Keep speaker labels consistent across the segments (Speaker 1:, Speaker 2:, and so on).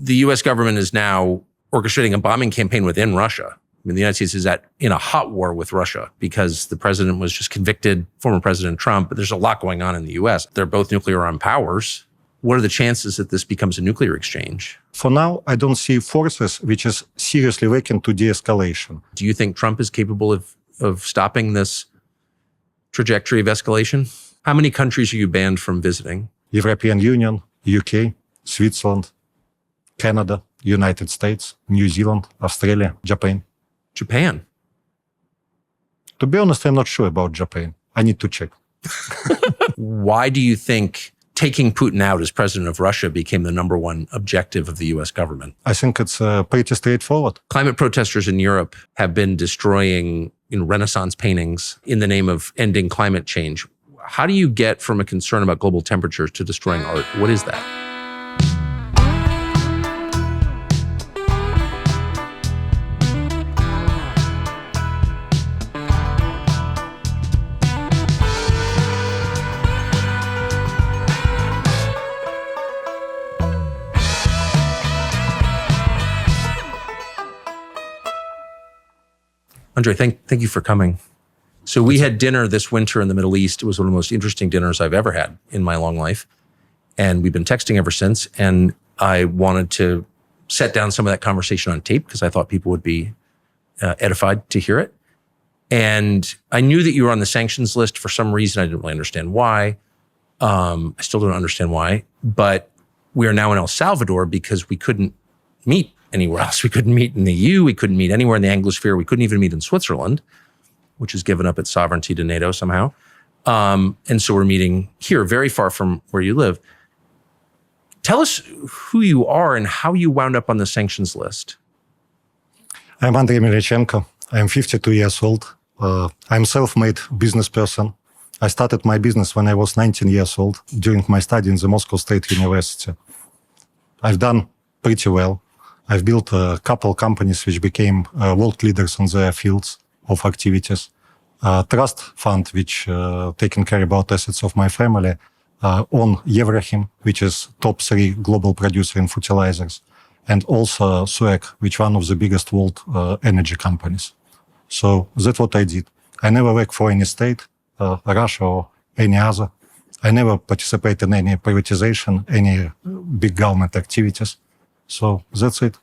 Speaker 1: the U.S. government is now orchestrating a bombing campaign within Russia. I mean, the United States is in a hot war with Russia because the president was just convicted, former President Trump, but there's a lot going on in the U.S. They're both nuclear-armed powers. What are the chances that this becomes a nuclear exchange?
Speaker 2: For now, I don't see forces which is seriously working to de-escalation.
Speaker 1: Do you think Trump is capable of stopping this trajectory of escalation? How many countries are you banned from visiting?
Speaker 2: European Union, UK, Switzerland, Canada, United States, New Zealand, Australia, Japan.
Speaker 1: Japan?
Speaker 2: To be honest, I'm not sure about Japan. I need to check.
Speaker 1: Why do you think taking Putin out as president of Russia became the number one objective of the U.S. government?
Speaker 2: I think it's pretty straightforward.
Speaker 1: Climate protesters in Europe have been destroying Renaissance paintings in the name of ending climate change. How do you get from a concern about global temperatures to destroying art? What is that? Andrey, thank you for coming. So we had dinner this winter in the Middle East. It was one of the most interesting dinners I've ever had in my long life. And we've been texting ever since. And I wanted to set down some of that conversation on tape because I thought people would be edified to hear it. And I knew that you were on the sanctions list for some reason. I didn't really understand why. I still don't understand why. But we are now in El Salvador because we couldn't meet anywhere else. We couldn't meet in the EU. We couldn't meet anywhere in the Anglosphere. We couldn't even meet in Switzerland, which has given up its sovereignty to NATO somehow. And so we're meeting here, very far from where you live. Tell us who you are and how you wound up on the sanctions list.
Speaker 2: I'm Andrey Melnichenko. I'm 52 years old. I'm a self-made business person. I started my business when I was 19 years old during my study in the Moscow State University. I've done pretty well. I've built a couple companies which became world leaders on their fields of activities. Trust fund, which taking care about assets of my family, on Yevrahim, which is top 3 global producer in fertilizers, and also SUEC, which one of the biggest world energy companies. So that's what I did. I never worked for any state, Russia or any other. I never participated in any privatization, any big government activities. So that's it.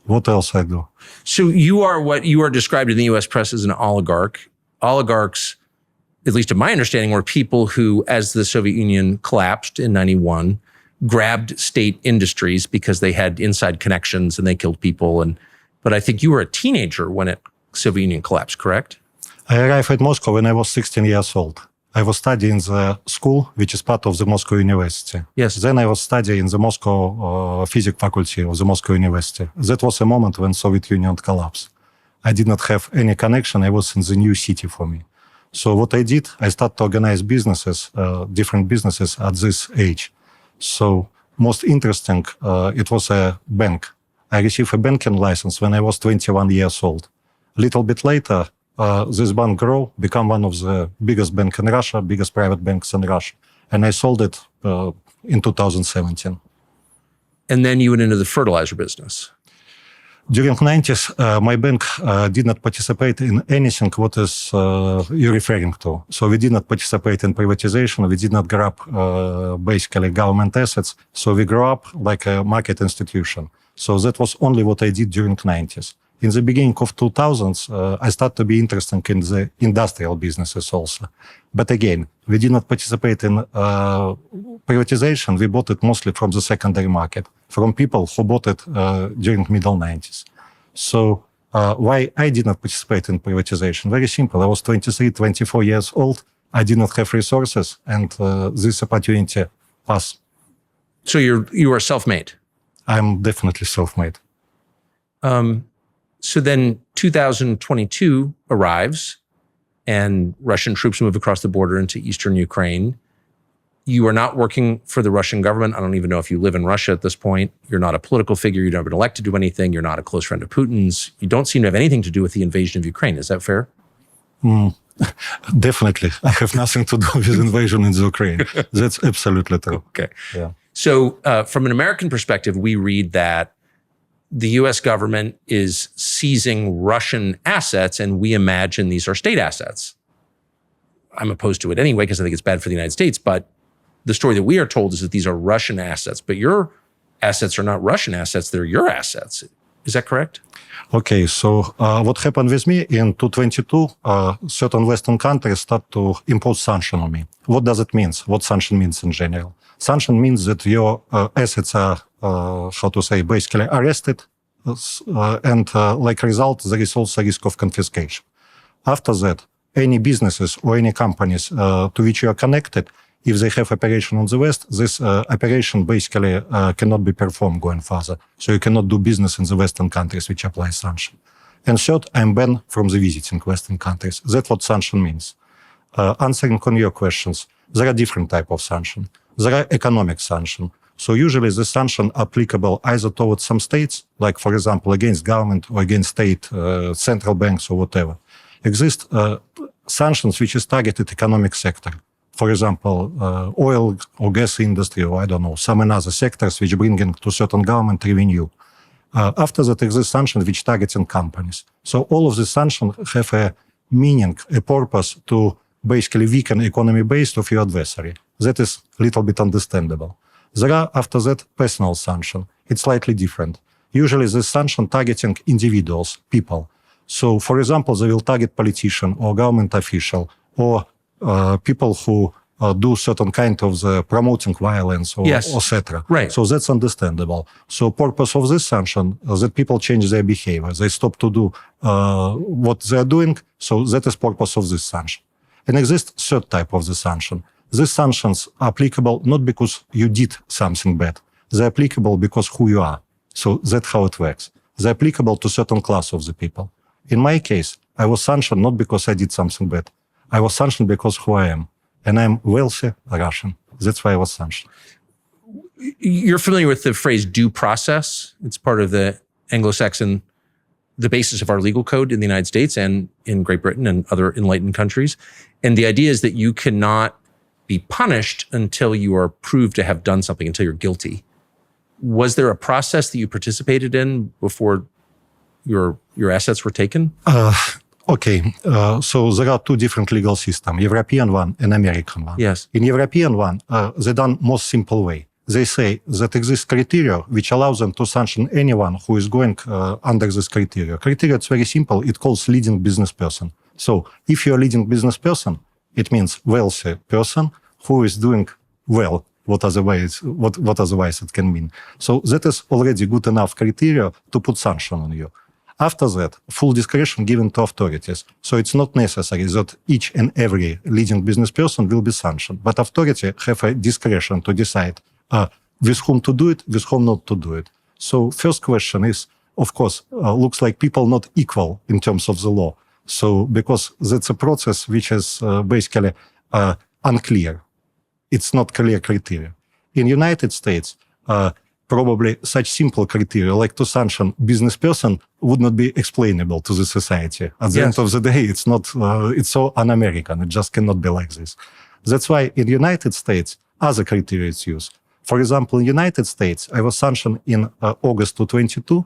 Speaker 2: What else I do?
Speaker 1: So you are what you are described in the U.S. press as an oligarch. Oligarchs, at least in my understanding, were people who, as the Soviet Union collapsed in 91, grabbed state industries because they had inside connections and they killed people. But I think you were a teenager when the Soviet Union collapsed, correct?
Speaker 2: I arrived at Moscow when I was 16 years old. I was studying in the school, which is part of the Moscow University.
Speaker 1: Yes.
Speaker 2: Then I was studying in the Moscow Physics faculty of the Moscow University. That was a moment when Soviet Union collapsed. I did not have any connection. I was in the new city for me. So what I did, I started to organize businesses, different businesses at this age. So most interesting, it was a bank. I received a banking license when I was 21 years old. A little bit later, this bank grew, become one of the biggest banks in Russia, biggest private banks in Russia. And I sold it in 2017.
Speaker 1: And then you went into the fertilizer business.
Speaker 2: During the 90s, my bank did not participate in anything what is you're referring to. So we did not participate in privatization. We did not grab basically government assets. So we grew up like a market institution. So that was only what I did during the 90s. In the beginning of 2000s, I started to be interested in the industrial businesses also. But again, we did not participate in privatization. We bought it mostly from the secondary market, from people who bought it during middle 90s. So why I did not participate in privatization? Very simple. I was 23, 24 years old. I did not have resources, and this opportunity passed.
Speaker 1: So you are self-made?
Speaker 2: I'm definitely self-made.
Speaker 1: So then 2022 arrives and Russian troops move across the border into eastern Ukraine. You are not working for the Russian government. I don't even know if you live in Russia at this point. You're not a political figure. You've never been elected to do anything. You're not a close friend of Putin's. You don't seem to have anything to do with the invasion of Ukraine. Is that fair?
Speaker 2: Definitely. I have nothing to do with the invasion in Ukraine. That's absolutely true.
Speaker 1: Okay.
Speaker 2: Yeah.
Speaker 1: So from an American perspective, we read that the US government is seizing Russian assets, and we imagine these are state assets. I'm opposed to it anyway because I think it's bad for the United States, but the story that we are told is that these are Russian assets, but your assets are not Russian assets, they're your assets. Is that correct?
Speaker 2: Okay, so what happened with me in 2022, certain Western countries start to impose sanction on me. What does it mean? What sanction means in general? Sanction means that your assets are, basically arrested, and like a result, there is also a risk of confiscation. After that, any businesses or any companies to which you are connected, if they have operation on the West, this operation basically cannot be performed going further. So you cannot do business in the Western countries which apply sanction. And third, I'm banned from the visiting Western countries. That's what sanction means. Answering on your questions, there are different types of sanction. There are economic sanction. So usually the sanction applicable either towards some states, like for example against government or against state, central banks or whatever. Exist sanctions which is targeted economic sector. For example, oil or gas industry, or I don't know, some another sectors which bringing to certain government revenue. After that exists sanctions which targeting companies. So all of the sanctions have a meaning, a purpose to basically weaken economy base of your adversary. That is a little bit understandable. There are, after that, personal sanction. It's slightly different. Usually this sanction targeting individuals, people. So, for example, they will target politician or government official or people who do certain kind of the promoting violence or etc.
Speaker 1: Right.
Speaker 2: So that's understandable. So purpose of this sanction is that people change their behavior. They stop to do what they're doing. So that is purpose of this sanction. And exists third type of the sanction. These sanctions are applicable not because you did something bad. They're applicable because who you are. So that's how it works. They're applicable to certain class of the people. In my case, I was sanctioned not because I did something bad. I was sanctioned because who I am. And I'm wealthy Russian. That's why I was sanctioned.
Speaker 1: You're familiar with the phrase due process. It's part of the Anglo-Saxon, the basis of our legal code in the United States and in Great Britain and other enlightened countries. And the idea is that you cannot be punished until you are proved to have done something, until you're guilty. Was there a process that you participated in before your assets were taken?
Speaker 2: Okay, so there are two different legal systems, European one and American one.
Speaker 1: Yes.
Speaker 2: In European one, they done most simple way. They say that exists criteria which allows them to sanction anyone who is going under this criteria. Criteria, it's very simple. It calls leading business person. So if you're a leading business person, it means wealthy person who is doing well, what otherwise it can mean. So that is already good enough criteria to put sanction on you. After that, full discretion given to authorities. So it's not necessary that each and every leading business person will be sanctioned, but authority have a discretion to decide with whom to do it, with whom not to do it. So first question is, of course, looks like people not equal in terms of the law. So because that's a process which is basically unclear. It's not clear criteria. In United States, probably such simple criteria like to sanction business person would not be explainable to the society. At the end of the day, it's not, it's so un-American. It just cannot be like this. That's why in the United States, other criteria is used. For example, in the United States, I was sanctioned in August 2022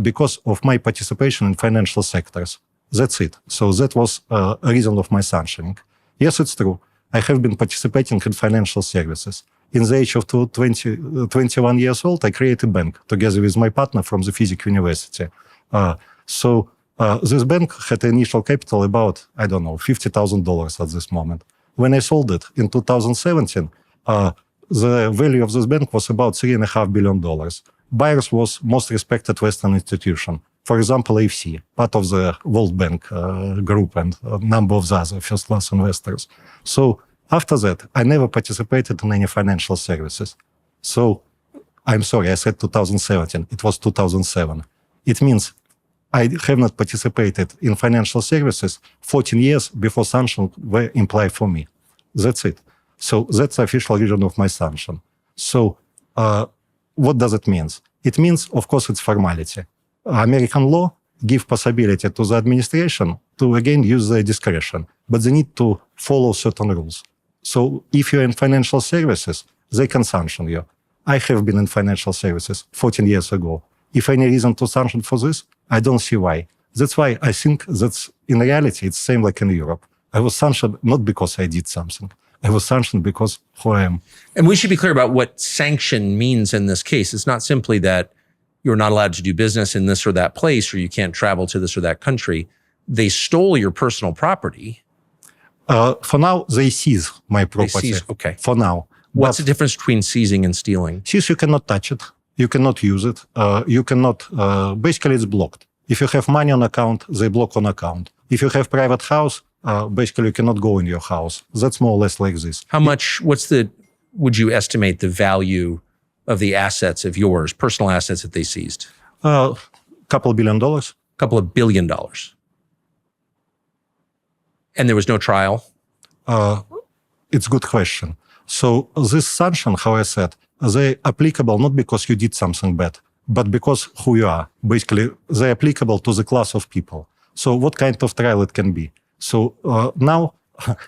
Speaker 2: because of my participation in financial sectors. That's it. So that was a reason of my sanctioning. Yes, it's true. I have been participating in financial services. In the age of 21 years old, I created a bank together with my partner from the Physics University. This bank had an initial capital about, I don't know, $50,000 at this moment. When I sold it in 2017, the value of this bank was about $3.5 billion. Buyers was most respected Western institution. For example, AFC, part of the World Bank group and a number of other first-class investors. So after that, I never participated in any financial services. So I'm sorry, I said 2017. It was 2007. It means I have not participated in financial services 14 years before sanctions were implied for me. That's it. So that's the official reason of my sanction. So what does it mean? It means, of course, it's formality. American law give possibility to the administration to, again, use their discretion, but they need to follow certain rules. So if you're in financial services, they can sanction you. I have been in financial services 14 years ago. If any reason to sanction for this, I don't see why. That's why I think that in reality, it's same like in Europe. I was sanctioned not because I did something. I was sanctioned because who I am.
Speaker 1: And we should be clear about what sanction means in this case. It's not simply that you're not allowed to do business in this or that place, or you can't travel to this or that country. They stole your personal property.
Speaker 2: For now, they seize my property.
Speaker 1: Okay.
Speaker 2: For now.
Speaker 1: What's the difference between seizing and stealing?
Speaker 2: Seize, you cannot touch it. You cannot use it. You cannot, basically it's blocked. If you have money on account, they block on account. If you have private house, basically you cannot go in your house. That's more or less like this.
Speaker 1: How much, would you estimate the value of the assets of yours, personal assets that they seized?
Speaker 2: Couple $1 billion.
Speaker 1: Couple of $1 billion. And there was no trial?
Speaker 2: It's a good question. So this sanction, how I said, they applicable not because you did something bad, but because who you are. Basically, they applicable to the class of people. So what kind of trial it can be? So now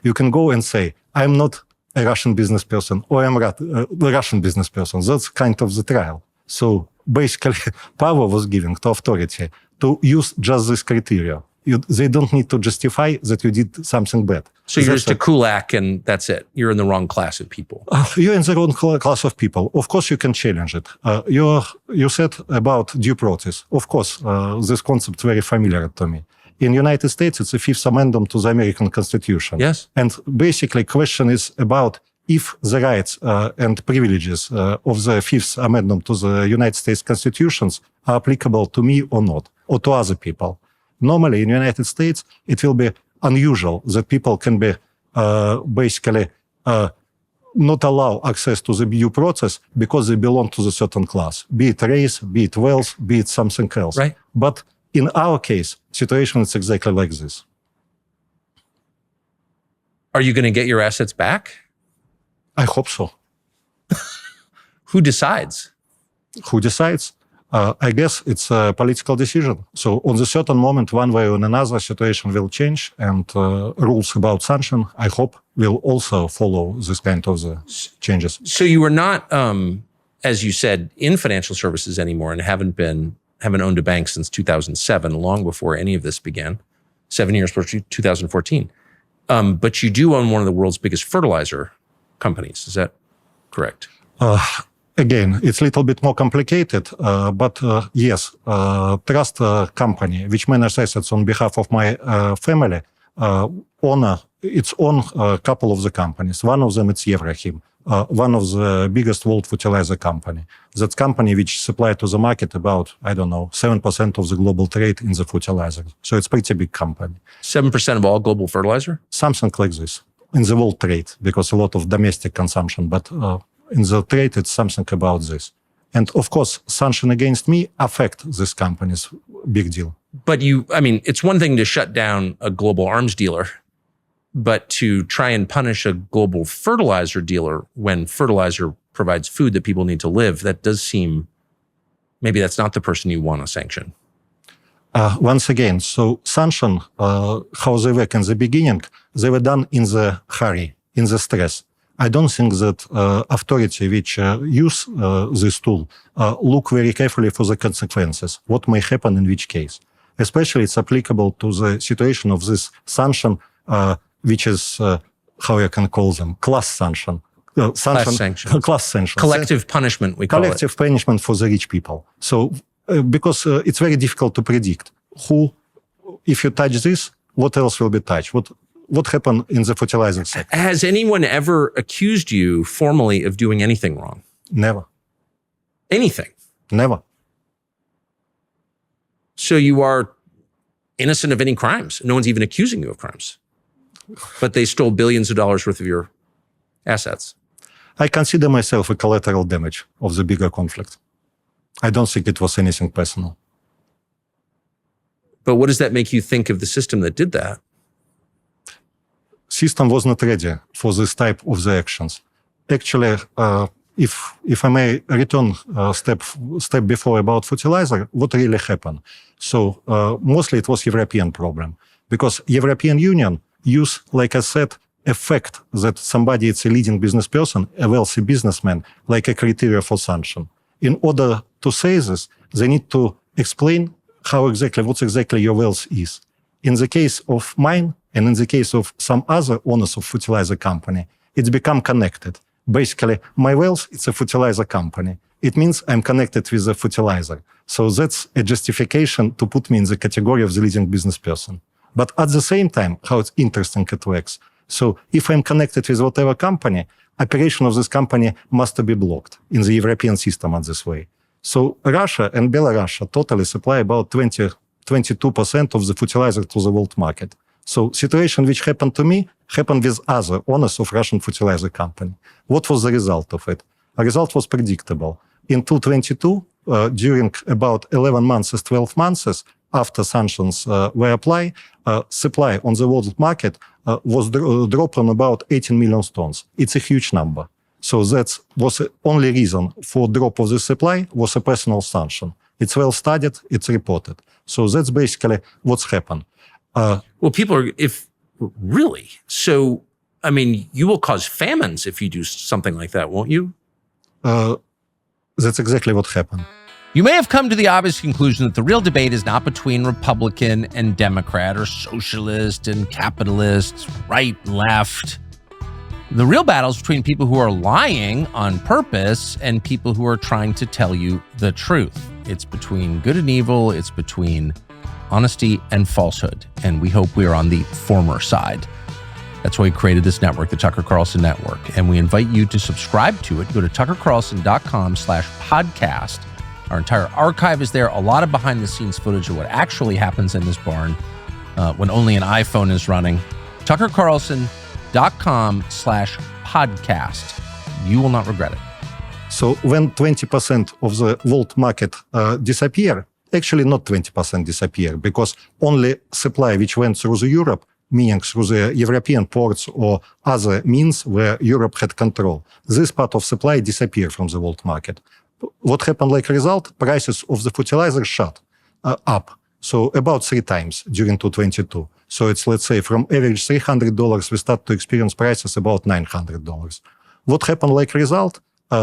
Speaker 2: you can go and say, I'm not a Russian business person, or I'm a Russian business person. That's kind of the trial. So basically, power was given to authority to use just this criteria. They don't need to justify that you did something bad.
Speaker 1: So you're just a kulak and that's it. You're in the wrong class of people.
Speaker 2: You're in the wrong class of people. Of course, you can challenge it. You said about due process. Of course, this concept is very familiar to me. In the United States, it's the Fifth Amendment to the American Constitution.
Speaker 1: Yes.
Speaker 2: And basically, question is about if the rights and privileges of the Fifth Amendment to the United States Constitutions are applicable to me or not, or to other people. Normally, in the United States, it will be unusual that people can be basically not allow access to the due process because they belong to the certain class, be it race, be it wealth, be it something else.
Speaker 1: Right.
Speaker 2: But in our case, situation is exactly like this.
Speaker 1: Are you going to get your assets back?
Speaker 2: I hope so.
Speaker 1: Who decides?
Speaker 2: Who decides? I guess it's a political decision. So on the certain moment, one way or another, situation will change, and rules about sanction, I hope, will also follow this kind of the changes.
Speaker 1: So you were not, as you said, in financial services anymore, and haven't owned a bank since 2007, long before any of this began, 7 years before 2014. But you do own one of the world's biggest fertilizer companies. Is that correct?
Speaker 2: Again, it's a little bit more complicated, but yes, trust company, which manages assets on behalf of my family, it's on a couple of the companies. One of them, it's Yevrahim, one of the biggest world fertilizer company. That company which supply to the market about, 7% of the global trade in the fertilizer. So it's pretty big company.
Speaker 1: 7% of all global fertilizer?
Speaker 2: Something like this. In the world trade, because a lot of domestic consumption, but in the trade, it's something about this. And of course, sanction against me affect this company's big deal.
Speaker 1: But it's one thing to shut down a global arms dealer, but to try and punish a global fertilizer dealer when fertilizer provides food that people need to live, that does seem, maybe that's not the person you want to sanction.
Speaker 2: Once again, so sanction, how they work in the beginning, they were done in the hurry, in the stress. I don't think that authority which use this tool look very carefully for the consequences, what may happen in which case. Especially it's applicable to the situation of this sanction, which is, how you can call them, class sanction.
Speaker 1: Class sanction.
Speaker 2: Class sanction.
Speaker 1: Collective punishment, we call it.
Speaker 2: Collective punishment for the rich people. So, because it's very difficult to predict who, if you touch this, what else will be touched? What happened in the fertilizer sector?
Speaker 1: Has anyone ever accused you formally of doing anything wrong?
Speaker 2: Never.
Speaker 1: Anything?
Speaker 2: Never.
Speaker 1: So you are innocent of any crimes. No one's even accusing you of crimes. But they stole billions of dollars worth of your assets.
Speaker 2: I consider myself a collateral damage of the bigger conflict. I don't think it was anything personal.
Speaker 1: But what does that make you think of the system that did that?
Speaker 2: System was not ready for this type of the actions. Actually, if I may return step before about fertilizer, what really happened? So mostly it was European problem, because European Union use, like I said, a fact that somebody is a leading business person, a wealthy businessman, like a criteria for sanction. In order to say this, they need to explain what exactly your wealth is. In the case of mine, and in the case of some other owners of fertilizer company, it's become connected. Basically, my wealth, it's a fertilizer company. It means I'm connected with the fertilizer. So that's a justification to put me in the category of the leading business person. But at the same time, how it's interesting it works. So if I'm connected with whatever company, operation of this company must be blocked in the European system in this way. So Russia and Belarus totally supply about 22% of the fertilizer to the world market. So situation which happened to me happened with other owners of Russian fertilizer company. What was the result of it? The result was predictable. In 2022, during about 11 months, 12 months after sanctions were applied, supply on the world market was dropped on about 18 million tons. It's a huge number. So that was the only reason for drop of the supply was a personal sanction. It's well studied, it's reported. So that's basically what's happened.
Speaker 1: Well, people are, so, I mean, you will cause famines if you do something like that, won't you?
Speaker 2: That's exactly what happened.
Speaker 3: You may have come to the obvious conclusion that the real debate is not between Republican and Democrat or socialist and capitalist, right and left. The real battle is between people who are lying on purpose and people who are trying to tell you the truth. It's between good and evil. It's between honesty and falsehood. And we hope we are on the former side. That's why we created this network, the Tucker Carlson Network. And we invite you to subscribe to it. Go to tuckercarlson.com/podcast. Our entire archive is there. A lot of behind the scenes footage of what actually happens in this barn when only an iPhone is running. tuckercarlson.com/podcast. You will not regret it.
Speaker 2: So when 20% of the world market disappear, actually not 20% disappear, because only supply which went through the Europe, meaning through the European ports or other means where Europe had control, this part of supply disappeared from the world market. What happened like a result? Prices of the fertilizer shot up. So about 3 times during 2022. So it's, let's say, from average $300, we start to experience prices about $900. What happened like a result?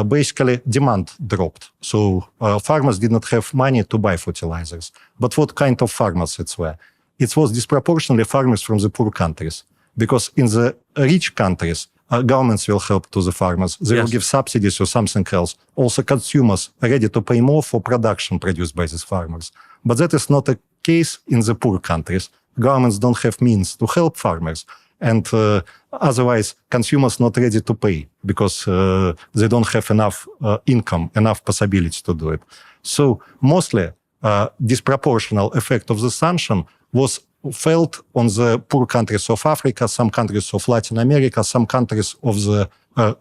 Speaker 2: Basically, demand dropped. So farmers did not have money to buy fertilizers. But what kind of farmers it were? It was disproportionately farmers from the poor countries. Because in the rich countries, governments will help to the farmers. They will give subsidies or something else. Also, consumers are ready to pay more for production produced by these farmers. But that is not the case in the poor countries. Governments don't have means to help farmers. And otherwise, consumers not ready to pay because they don't have enough income, enough possibility to do it. So mostly, disproportional effect of the sanction was felt on the poor countries of Africa, some countries of Latin America, some countries of the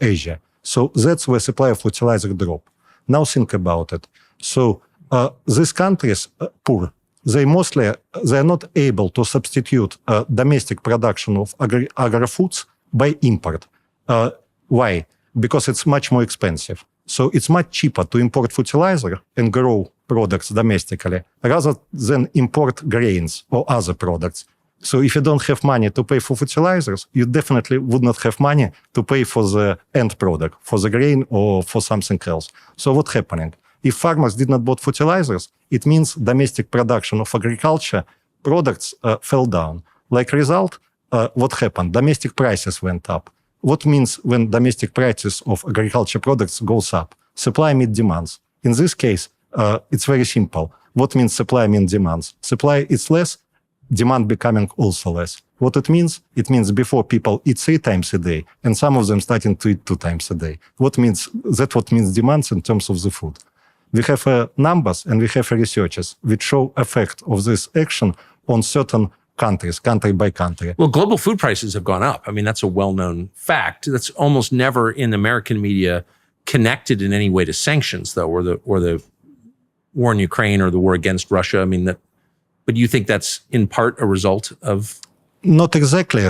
Speaker 2: Asia. So that's where supply of fertilizer dropped. Now think about it. So these countries, poor, they are not able to substitute domestic production of agri-foods by import. Why? Because it's much more expensive. So it's much cheaper to import fertilizer and grow products domestically rather than import grains or other products. So if you don't have money to pay for fertilizers, you definitely would not have money to pay for the end product, for the grain or for something else. So what's happening? If farmers did not buy fertilizers, it means domestic production of agriculture products fell down. Like a result, what happened? Domestic prices went up. What means when domestic prices of agriculture products goes up? Supply meet demands. In this case, it's very simple. What means supply means demands? Supply is less, demand becoming also less. What it means? It means before people eat 3 times a day, and some of them starting to eat 2 times a day. What means demands in terms of the food. We have numbers and we have researches which show effect of this action on certain countries, country by country.
Speaker 1: Well, global food prices have gone up. I mean, that's a well-known fact. That's almost never in American media connected in any way to sanctions, though, or the war in Ukraine or the war against Russia. I mean, but you think that's in part a result of?
Speaker 2: Not exactly.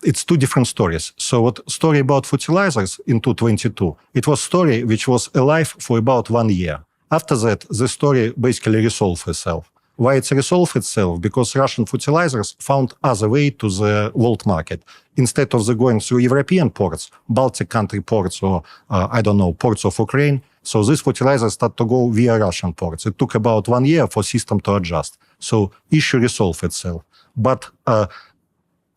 Speaker 2: It's 2 different stories. So what story about fertilizers in 2022, it was story which was alive for about 1 year. After that, the story basically resolved itself. Why it's resolved itself? Because Russian fertilizers found other way to the world market. Instead of the going through European ports, Baltic country ports, or ports of Ukraine, so this fertilizer start to go via Russian ports. It took about 1 year for system to adjust. So issue resolved itself. But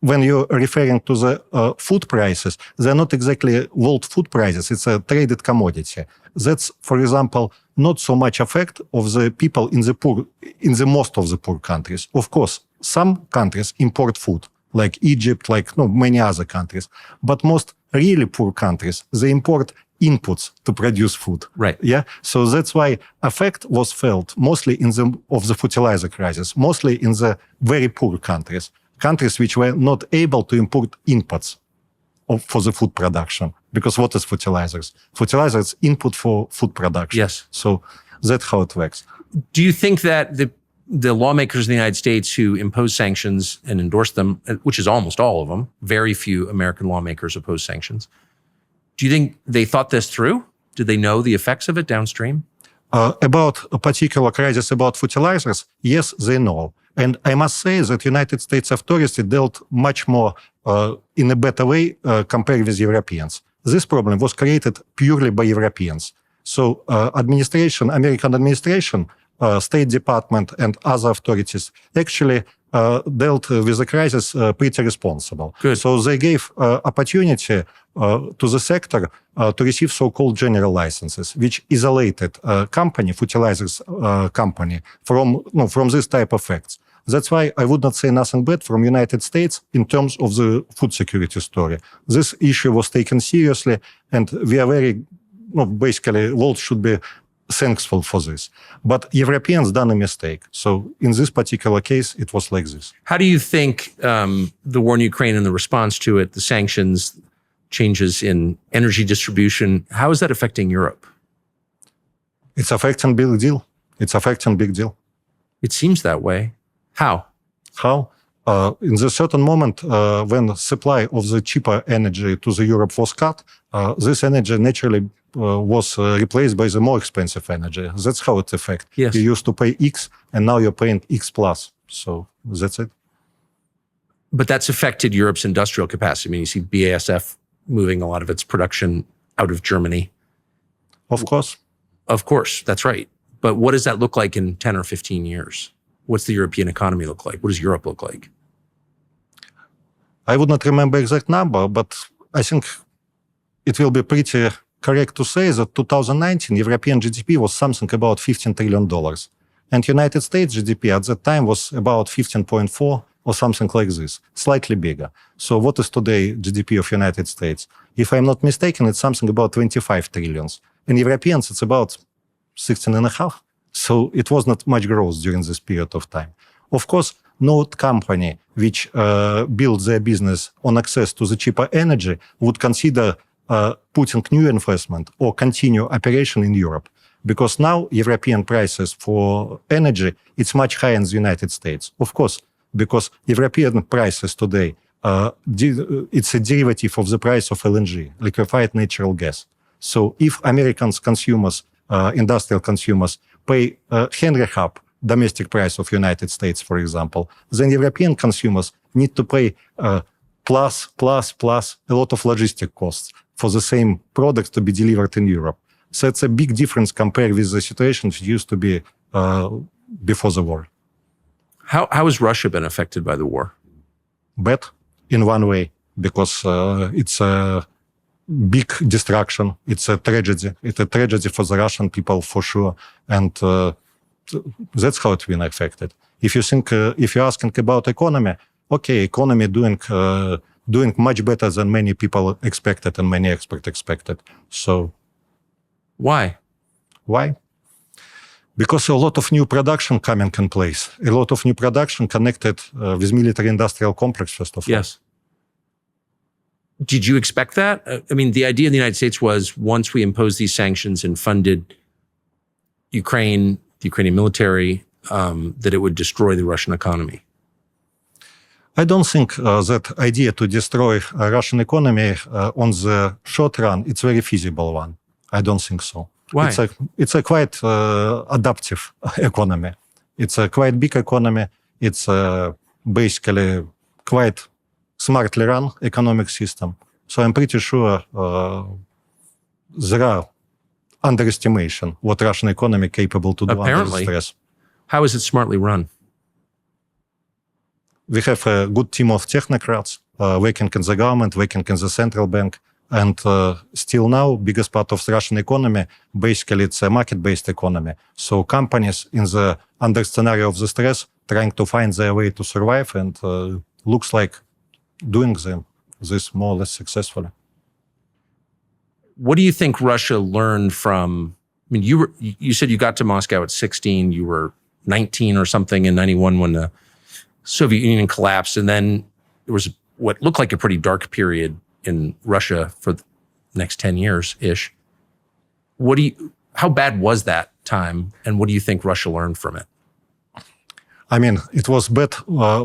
Speaker 2: when you're referring to the food prices, they're not exactly world food prices. It's a traded commodity. That's, for example, not so much effect of the people in the most of the poor countries. Of course, some countries import food, like Egypt, many other countries. But most really poor countries, they import inputs to produce food.
Speaker 1: Right.
Speaker 2: Yeah. So that's why effect was felt mostly of the fertilizer crisis, mostly in the very poor countries which were not able to import inputs for the food production. Because what is fertilizers? Fertilizer is input for food production.
Speaker 1: Yes.
Speaker 2: So that's how it works.
Speaker 1: Do you think that the lawmakers in the United States who impose sanctions and endorse them, which is almost all of them, very few American lawmakers oppose sanctions, do you think they thought this through? Did they know the effects of it downstream?
Speaker 2: About a particular crisis about fertilizers, yes, they know. And I must say that United States authorities dealt much more in a better way compared with Europeans. This problem was created purely by Europeans. So American administration, State Department and other authorities actually dealt with the crisis pretty responsible.
Speaker 1: Good.
Speaker 2: So they gave opportunity to the sector to receive so-called general licenses, which isolated fertilizers company from this type of effects. That's why I would not say nothing bad from United States in terms of the food security story. This issue was taken seriously, and we are basically, world should be thankful for this. But Europeans done a mistake. So in this particular case, it was like this.
Speaker 1: How do you think the war in Ukraine and the response to it, the sanctions, changes in energy distribution, how is that affecting Europe?
Speaker 2: It's affecting big deal.
Speaker 1: It seems that way. How?
Speaker 2: In the certain moment when the supply of the cheaper energy to the Europe was cut, this energy naturally was replaced by the more expensive energy. That's how it affects.
Speaker 1: Yes.
Speaker 2: You used to pay X, and now you're paying X plus. So that's it.
Speaker 1: But that's affected Europe's industrial capacity. I mean, you see BASF moving a lot of its production out of Germany.
Speaker 2: Of course.
Speaker 1: Of course, that's right. But what does that look like in 10 or 15 years? What's the European economy look like? What does Europe look like?
Speaker 2: I would not remember exact number, but I think it will be pretty correct to say that 2019 European GDP was something about $15 trillion. And United States GDP at that time was about 15.4 or something like this, slightly bigger. So what is today GDP of United States? If I'm not mistaken, it's something about 25 trillions. In Europeans, it's about 16.5. So it was not much growth during this period of time. Of course, no company which built their business on access to the cheaper energy would consider putting new investment or continue operation in Europe. Because now European prices for energy, it's much higher in the United States. Of course, because European prices today, it's a derivative of the price of LNG, liquefied natural gas. So if Americans consumers, industrial consumers, pay Henry Hub, domestic price of United States, for example, then European consumers need to pay plus a lot of logistic costs for the same products to be delivered in Europe. So it's a big difference compared with the situation which used to be before the war.
Speaker 1: How has Russia been affected by the war?
Speaker 2: Bad in one way, because it's a big destruction. It's a tragedy. It's a tragedy for the Russian people, for sure. And that's how it's been affected. If you're asking about economy, okay, economy doing much better than many people expected and many experts expected. So
Speaker 1: why?
Speaker 2: Because a lot of new production coming in place. A lot of new production connected with military-industrial complex, first of all.
Speaker 1: Yes. Did you expect that? I mean, the idea in the United States was once we imposed these sanctions and funded Ukraine, the Ukrainian military, that it would destroy the Russian economy.
Speaker 2: I don't think that idea to destroy Russian economy on the short run, it's a very feasible one. I don't think so.
Speaker 1: Why?
Speaker 2: It's a quite adaptive economy. It's a quite big economy. It's basically quite smartly run economic system. So I'm pretty sure there are underestimation what Russian economy capable to do under stress.
Speaker 1: How is it smartly run?
Speaker 2: We have a good team of technocrats working in the government, working in the central bank, and still now, biggest part of the Russian economy, basically it's a market-based economy. So companies in the under scenario of the stress trying to find their way to survive, and looks like doing this more or less successfully.
Speaker 1: What do you think Russia learned from? I mean, you said you got to Moscow at 16. You were 19 or something in 91 when the Soviet Union collapsed, and then there was what looked like a pretty dark period in Russia for the next 10 years-ish. How bad was that time, and what do you think Russia learned from it?
Speaker 2: I mean, it was bad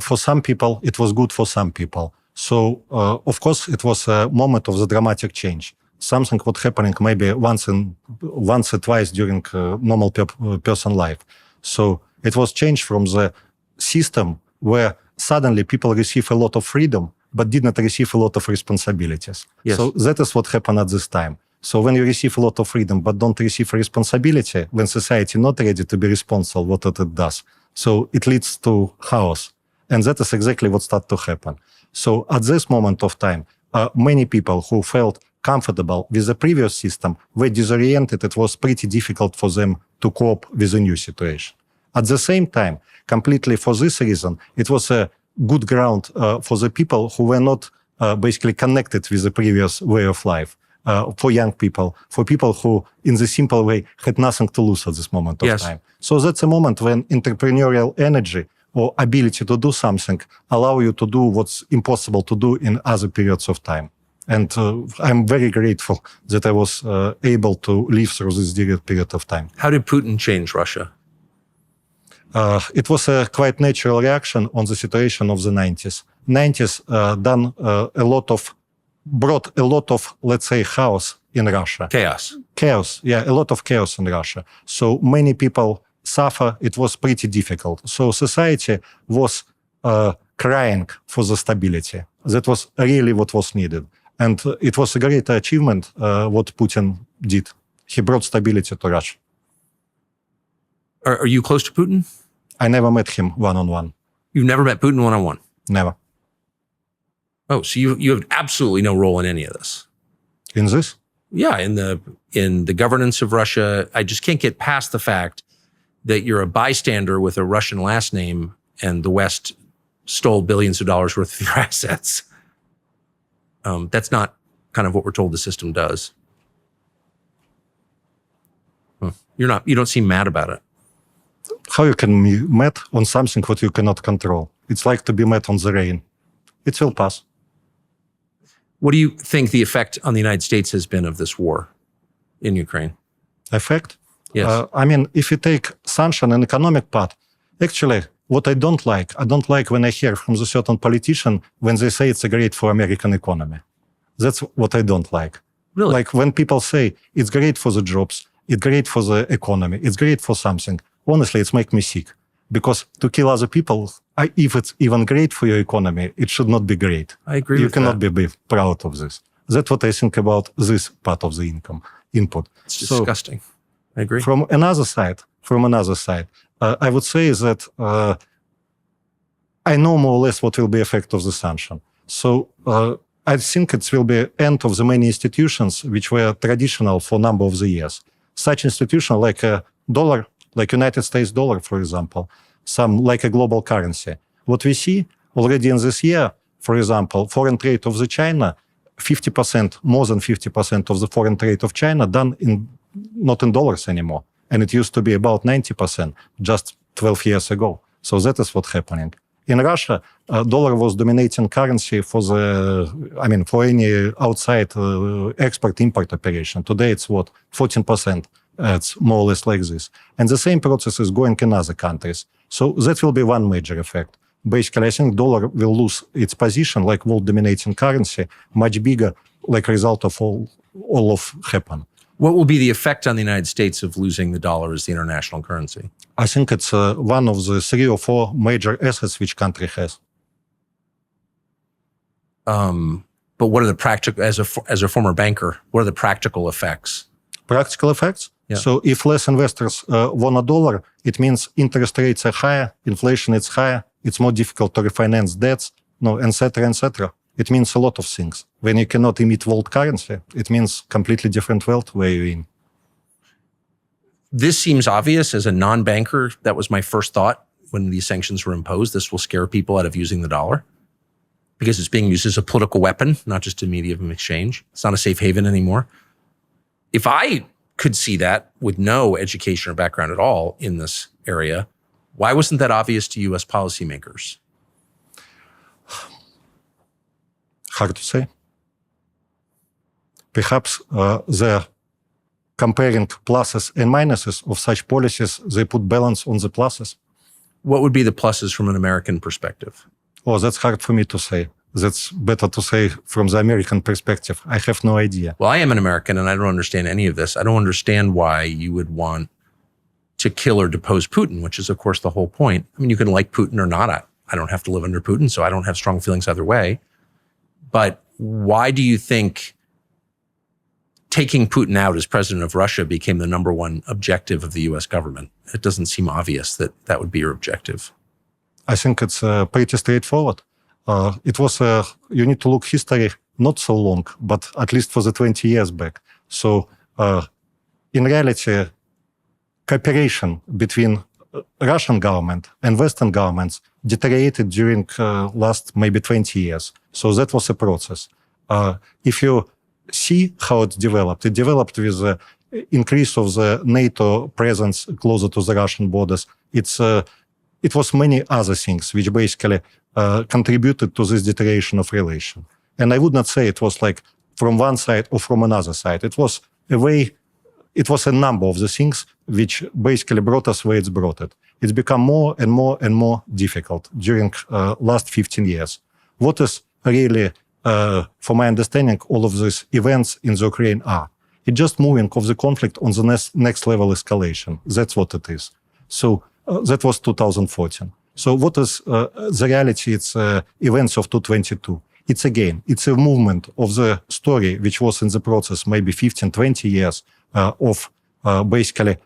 Speaker 2: for some people, it was good for some people. So, of course, it was a moment of the dramatic change. Something what happening maybe once or twice during normal person life. So it was changed from the system where suddenly people receive a lot of freedom, but did not receive a lot of responsibilities.
Speaker 1: Yes.
Speaker 2: So that is what happened at this time. So when you receive a lot of freedom, but don't receive responsibility, when society not ready to be responsible, what it does. So it leads to chaos. And that is exactly what started to happen. So at this moment of time, many people who felt comfortable with the previous system were disoriented. It was pretty difficult for them to cope with the new situation. At the same time, completely for this reason, it was a good ground for the people who were not basically connected with the previous way of life, for young people, for people who, in the simple way, had nothing to lose at this moment of time. So that's a moment when entrepreneurial energy or ability to do something allow you to do what's impossible to do in other periods of time. And I'm very grateful that I was able to live through this period of time.
Speaker 1: How did Putin change Russia?
Speaker 2: It was a quite natural reaction on the situation of the 90s. 90s brought a lot of, let's say, chaos in Russia. Chaos, yeah, a lot of chaos in Russia. So many people suffer. It was pretty difficult. So society was crying for the stability. That was really what was needed. And it was a great achievement what Putin did. He brought stability to Russia.
Speaker 1: Are you close to Putin?
Speaker 2: I never met him one-on-one.
Speaker 1: You've never met Putin one-on-one?
Speaker 2: Never.
Speaker 1: Oh, so you have absolutely no role in any of this?
Speaker 2: In this?
Speaker 1: Yeah, in the governance of Russia. I just can't get past the fact that you're a bystander with a Russian last name and the West stole billions of dollars worth of your assets. That's not kind of what we're told the system does. You don't seem mad about it.
Speaker 2: How you can be mad on something what you cannot control? It's like to be mad on the rain. It will pass.
Speaker 1: What do you think the effect on the United States has been of this war in Ukraine?
Speaker 2: Effect?
Speaker 1: Yes.
Speaker 2: I mean, if you take sanction and economic part, actually, what I don't like when I hear from the certain politician when they say it's great for American economy. That's what I don't like.
Speaker 1: Really?
Speaker 2: Like when people say it's great for the jobs, it's great for the economy, it's great for something. Honestly, it's make me sick. Because to kill other people, if it's even great for your economy, it should not be great.
Speaker 1: I agree with that.
Speaker 2: You cannot be proud of this. That's what I think about this part of the input.
Speaker 1: It's disgusting. I agree.
Speaker 2: From another side, I would say that I know more or less what will be effect of the sanction. So I think it will be end of the many institutions which were traditional for a number of the years. Such institution like a dollar, like United States dollar, for example, some like a global currency. What we see already in this year, for example, foreign trade of the China, 50%, more than 50% of the foreign trade of China done not in dollars anymore. And it used to be about 90% just 12 years ago. So that is what's happening. In Russia, dollar was dominating currency for any outside export-import operation. Today it's 14%. It's more or less like this. And the same process is going in other countries. So that will be one major effect. Basically, I think dollar will lose its position like world dominating currency, much bigger, like a result of all of happen.
Speaker 1: What will be the effect on the United States of losing the dollar as the international currency?
Speaker 2: I think it's one of the 3 or 4 major assets which country has.
Speaker 1: But what are the practical, as a former banker, what are the practical effects?
Speaker 2: Practical effects?
Speaker 1: Yeah.
Speaker 2: So if less investors want a dollar, it means interest rates are higher, inflation is higher, it's more difficult to refinance debts, et cetera, et cetera. It means a lot of things. When you cannot emit world currency, it means completely different world where you're in.
Speaker 1: This seems obvious as a non-banker. That was my first thought when these sanctions were imposed. This will scare people out of using the dollar because it's being used as a political weapon, not just a medium of exchange. It's not a safe haven anymore. If I could see that with no education or background at all in this area, why wasn't that obvious to U.S. policymakers?
Speaker 2: Hard to say. Perhaps they're comparing pluses and minuses of such policies. They put balance on the pluses.
Speaker 1: What would be the pluses from an American perspective?
Speaker 2: Oh, that's hard for me to say. That's better to say from the American perspective. I have no idea.
Speaker 1: Well, I am an American and I don't understand any of this. I don't understand why you would want to kill or depose Putin, which is, of course, the whole point. I mean, you can like Putin or not. I don't have to live under Putin, so I don't have strong feelings either way. But why do you think taking Putin out as president of Russia became the number one objective of the U.S. government? It doesn't seem obvious that that would be your objective.
Speaker 2: I think it's pretty straightforward. It was, you need to look history not so long, but at least for the 20 years back. So in reality, cooperation between Russian government and Western governments deteriorated during last maybe 20 years. So that was a process. If you see how it developed with the increase of the NATO presence closer to the Russian borders. It was many other things which basically contributed to this deterioration of relation. And I would not say it was like from one side or from another side. It was a number of the things which basically brought us where it's brought it. It's become more and more and more difficult during last 15 years. What is really, for my understanding, all of these events in the Ukraine are? It's just moving of the conflict on the next level escalation. That's what it is. So that was 2014. So what is the reality? It's events of 2022. It's a movement of the story which was in the process maybe 15, 20 years of basically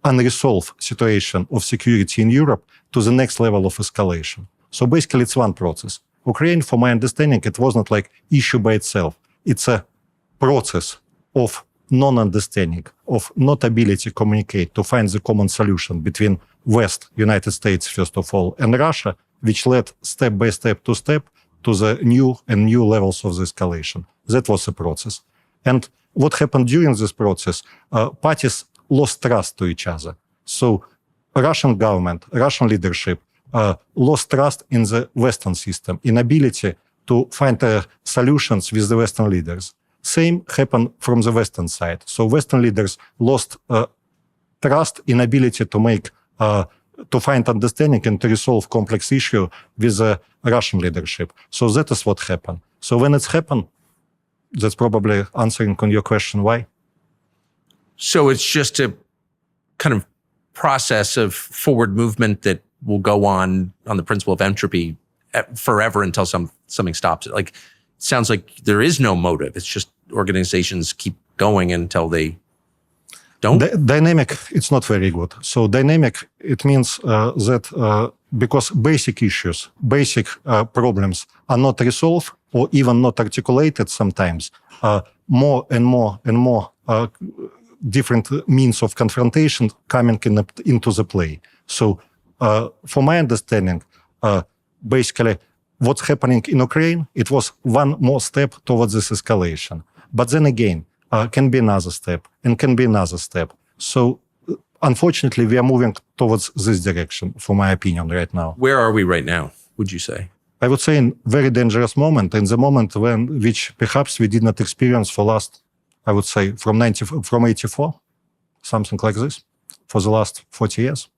Speaker 2: unresolved situation of security in Europe to the next level of escalation. So basically it's one process. Ukraine, for my understanding, it was not like issue by itself. It's a process of non-understanding, of not ability to communicate, to find the common solution between West, United States, first of all, and Russia, which led step by step to the new levels of the escalation. That was the process. And what happened during this process, parties lost trust to each other. So Russian government, Russian leadership lost trust in the Western system, inability to find solutions with the Western leaders. Same happened from the Western side. So Western leaders lost trust, inability to make, to find understanding and to resolve complex issue with the Russian leadership. So that is what happened. So when it's happened, that's probably answering on your question, why?
Speaker 1: So it's just a kind of process of forward movement that will go on the principle of entropy forever until something stops it. Like, it sounds like there is no motive. It's just organizations keep going until they don't.
Speaker 2: Dynamic, it's not very good. So dynamic, it means that because basic issues, basic problems are not resolved or even not articulated sometimes, more and more and more different means of confrontation coming into the play. So for my understanding, basically what's happening in Ukraine, it was one more step towards this escalation. But then again, can be another step and can be another step. So unfortunately, we are moving towards this direction, for my opinion, right now.
Speaker 1: Where are we right now, would you say?
Speaker 2: I would say in very dangerous moment, in the moment which perhaps we did not experience for last, I would say from 84, something like this, for the last 40 years.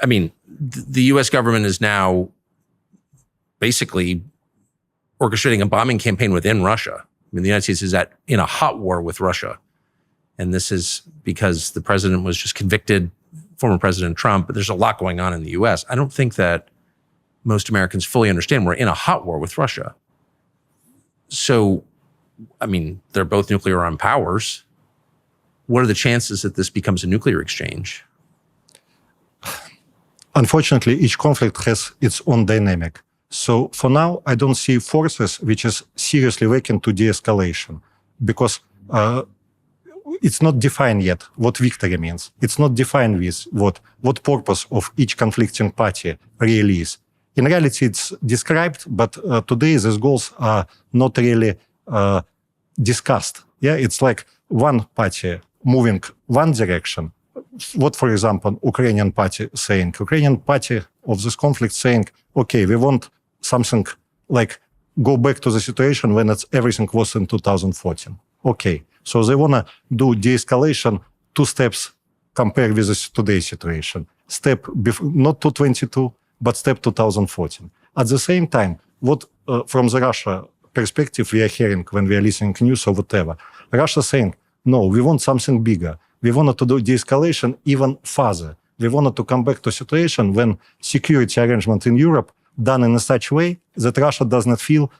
Speaker 1: I mean, the U.S. government is now basically orchestrating a bombing campaign within Russia. mean, the United States is in a hot war with Russia. And this is because the president was just convicted, former President Trump, but there's a lot going on in the US. I don't think that most Americans fully understand we're in a hot war with Russia. So, I mean, they're both nuclear armed powers. What are the chances that this becomes a nuclear exchange?
Speaker 2: Unfortunately, each conflict has its own dynamic. So for now, I don't see forces which is seriously working to de-escalation, because it's not defined yet what victory means. It's not defined with what purpose of each conflicting party really is. In reality, it's described, but today these goals are not really discussed. Yeah, it's like one party moving one direction. What, for example, Ukrainian party saying? Ukrainian party of this conflict saying, okay, we want something like go back to the situation when everything was in 2014. Okay, so they want to do de-escalation 2 steps compared with today's situation. Step not 222, but step 2014. At the same time, what from the Russia perspective we are hearing when we are listening news or whatever, Russia saying, no, we want something bigger. We wanted to do de-escalation even further. We wanted to come back to a situation when security arrangement in Europe done in a such way that Russia does not feel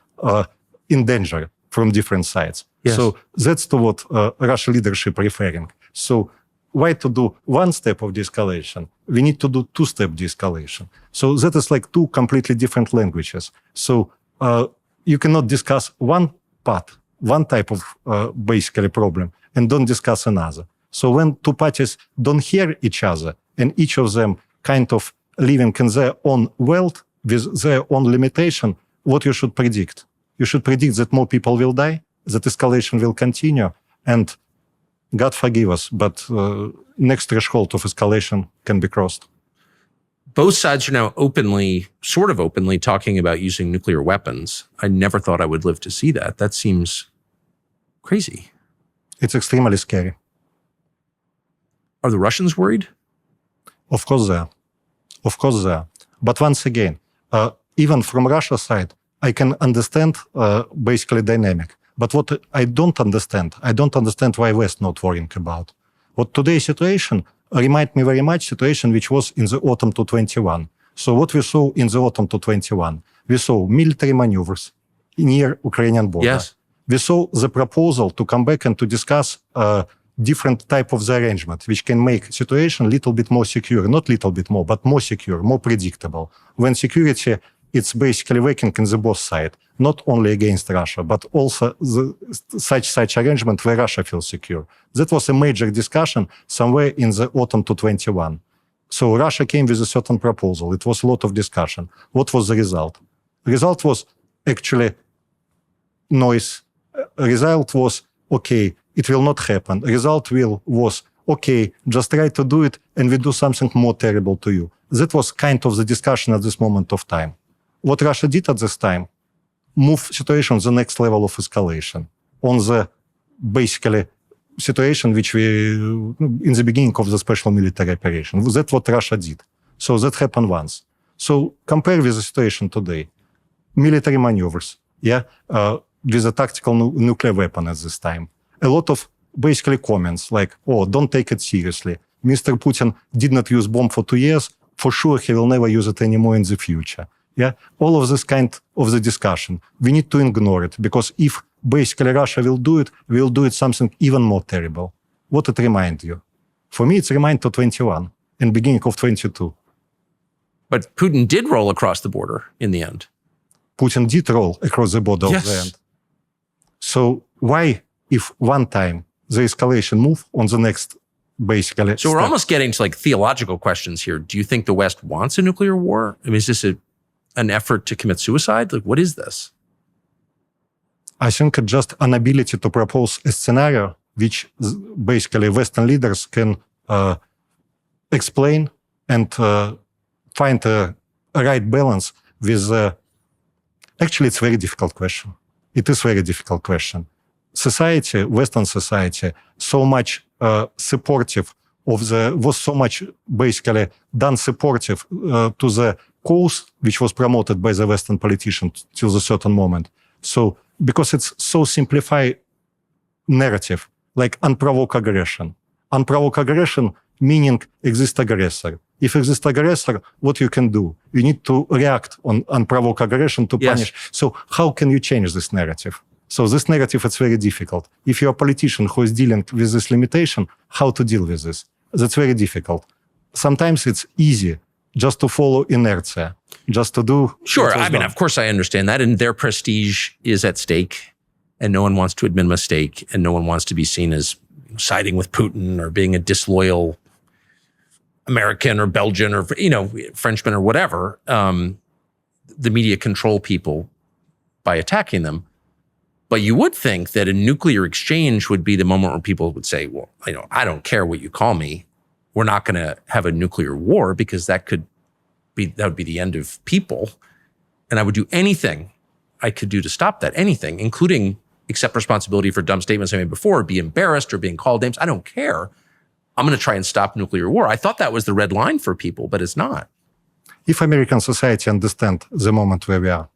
Speaker 2: in danger from different sides.
Speaker 1: Yes.
Speaker 2: So that's to what Russian leadership referring. So why to do 1 step of de-escalation? We need to do 2-step de-escalation. So that is like 2 completely different languages. So you cannot discuss one part, one type of basically problem, and don't discuss another. So when 2 parties don't hear each other, and each of them kind of living in their own world with their own limitation, what you should predict? You should predict that more people will die, that escalation will continue, and God forgive us, but next threshold of escalation can be crossed.
Speaker 1: Both sides are now sort of openly talking about using nuclear weapons. I never thought I would live to see that. That seems crazy.
Speaker 2: It's extremely scary.
Speaker 1: Are the Russians worried?
Speaker 2: Of course they are. Of course they are. But once again, even from Russia's side, I can understand basically dynamic. But what I don't understand why West not worrying about. What today's situation remind me very much situation which was in the autumn 2021. So what we saw in the autumn 2021, we saw military maneuvers near Ukrainian border.
Speaker 1: Yes.
Speaker 2: We saw the proposal to come back and to discuss different type of the arrangement, which can make situation a little bit more secure, not little bit more, but more secure, more predictable. When security, it's basically working in the both side, not only against Russia, but also such arrangement where Russia feels secure. That was a major discussion somewhere in the autumn 2021. So Russia came with a certain proposal. It was a lot of discussion. What was the result? The result was actually noise. Result was, okay, it will not happen. Result was, okay, just try to do it and we do something more terrible to you. That was kind of the discussion at this moment of time. What Russia did at this time, move situation to the next level of escalation on the basically situation which we, in the beginning of the special military operation. That's what Russia did. So that happened once. So compare with the situation today. Military maneuvers, with a tactical nuclear weapon at this time. A lot of basically comments like, oh, don't take it seriously. Mr. Putin did not use bomb for 2 years. For sure, he will never use it anymore in the future. Yeah, all of this kind of the discussion. We need to ignore it because if basically Russia will do it, we'll do it something even more terrible. What it reminds you? For me, it's remind to 21 and beginning of 22.
Speaker 1: But Putin did roll across the border in the end.
Speaker 2: Putin did roll across the border
Speaker 1: Yes.
Speaker 2: at the end. So why, if one time the escalation move on the next basically
Speaker 1: So we're
Speaker 2: step?
Speaker 1: almost getting to like theological questions here. Do you think the West wants a nuclear war? I mean, is this an effort to commit suicide? Like, what is this?
Speaker 2: I think it's just an ability to propose a scenario which basically Western leaders can explain and find a right balance with. Actually, it's a very difficult question. It is a very difficult question. Society, Western society, so much supportive was so much basically done supportive to the cause which was promoted by the Western politicians till a certain moment. So, because it's so simplified narrative, like unprovoked aggression. Unprovoked aggression meaning exist aggressor. If exist aggressor, what you can do? You need to react on unprovoked aggression to punish. So how can you change this narrative? So this narrative, it's very difficult. If you're a politician who is dealing with this limitation, how to deal with this? That's very difficult. Sometimes it's easy just to follow inertia, just to do.
Speaker 1: Sure. I mean, of course I understand that. And their prestige is at stake and no one wants to admit a mistake and no one wants to be seen as siding with Putin or being a disloyal American or Belgian or, Frenchman or whatever. The media control people by attacking them. But you would think that a nuclear exchange would be the moment where people would say, well, I don't care what you call me. We're not going to have a nuclear war because that would be the end of people. And I would do anything I could do to stop that, anything, including accept responsibility for dumb statements I made before, be embarrassed or being called names. I don't care. I'm going to try and stop nuclear war. I thought that was the red line for people, but it's not.
Speaker 2: If American society understand the moment where we are,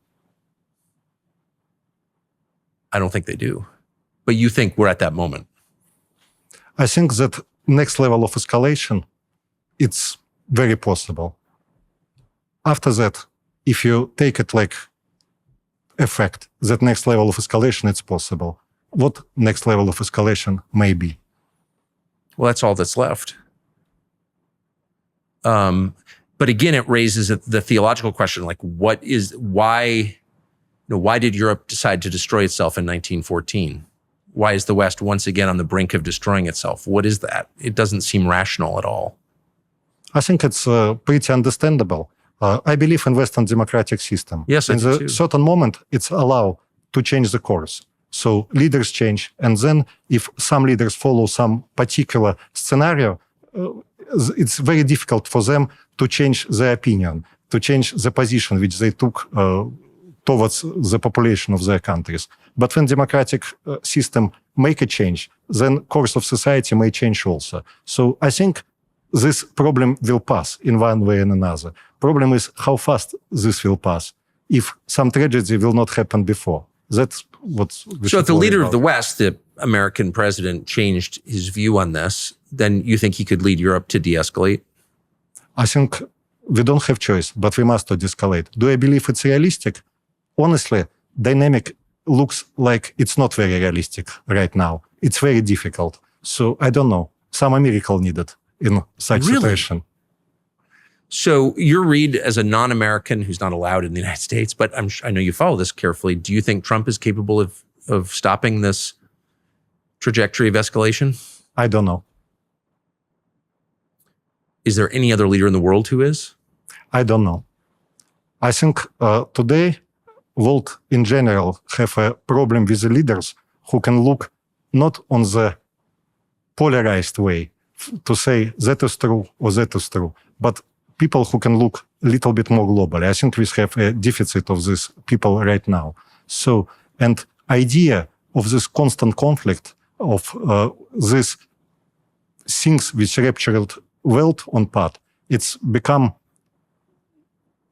Speaker 1: I don't think they do. But you think we're at that moment?
Speaker 2: I think that next level of escalation, it's very possible. After that, if you take it like effect, that next level of escalation, it's possible. What next level of escalation may be?
Speaker 1: Well, that's all that's left. But again, it raises the theological question, like why did Europe decide to destroy itself in 1914? Why is the West once again on the brink of destroying itself? What is that? It doesn't seem rational at all.
Speaker 2: I think it's pretty understandable. I believe in Western democratic system.
Speaker 1: Yes, I do too.
Speaker 2: In a certain moment, it's allowed to change the course. So leaders change. And then if some leaders follow some particular scenario, it's very difficult for them to change their opinion, to change the position which they took towards the population of their countries. But when democratic system make a change, then course of society may change also. So I think this problem will pass in one way and another. Problem is how fast this will pass. If some tragedy will not happen before. That's what we
Speaker 1: So if the
Speaker 2: worry
Speaker 1: leader
Speaker 2: about.
Speaker 1: of the West, the American president, changed his view on this, then you think he could lead Europe to de-escalate?
Speaker 2: I think we don't have choice, but we must de-escalate. Do I believe it's realistic? Honestly, dynamic looks like it's not very realistic right now. It's very difficult. So I don't know. Some miracle needed in such situation.
Speaker 1: So your read as a non-American who's not allowed in the United States, but I know you follow this carefully. Do you think Trump is capable of stopping this trajectory of escalation?
Speaker 2: I don't know.
Speaker 1: Is there any other leader in the world who is?
Speaker 2: I don't know. I think today, world in general have a problem with the leaders who can look not on the polarized way to say that is true or that is true, but people who can look a little bit more globally. I think we have a deficit of these people right now. So, and idea of this constant conflict, of these things which ruptured world on part, it's become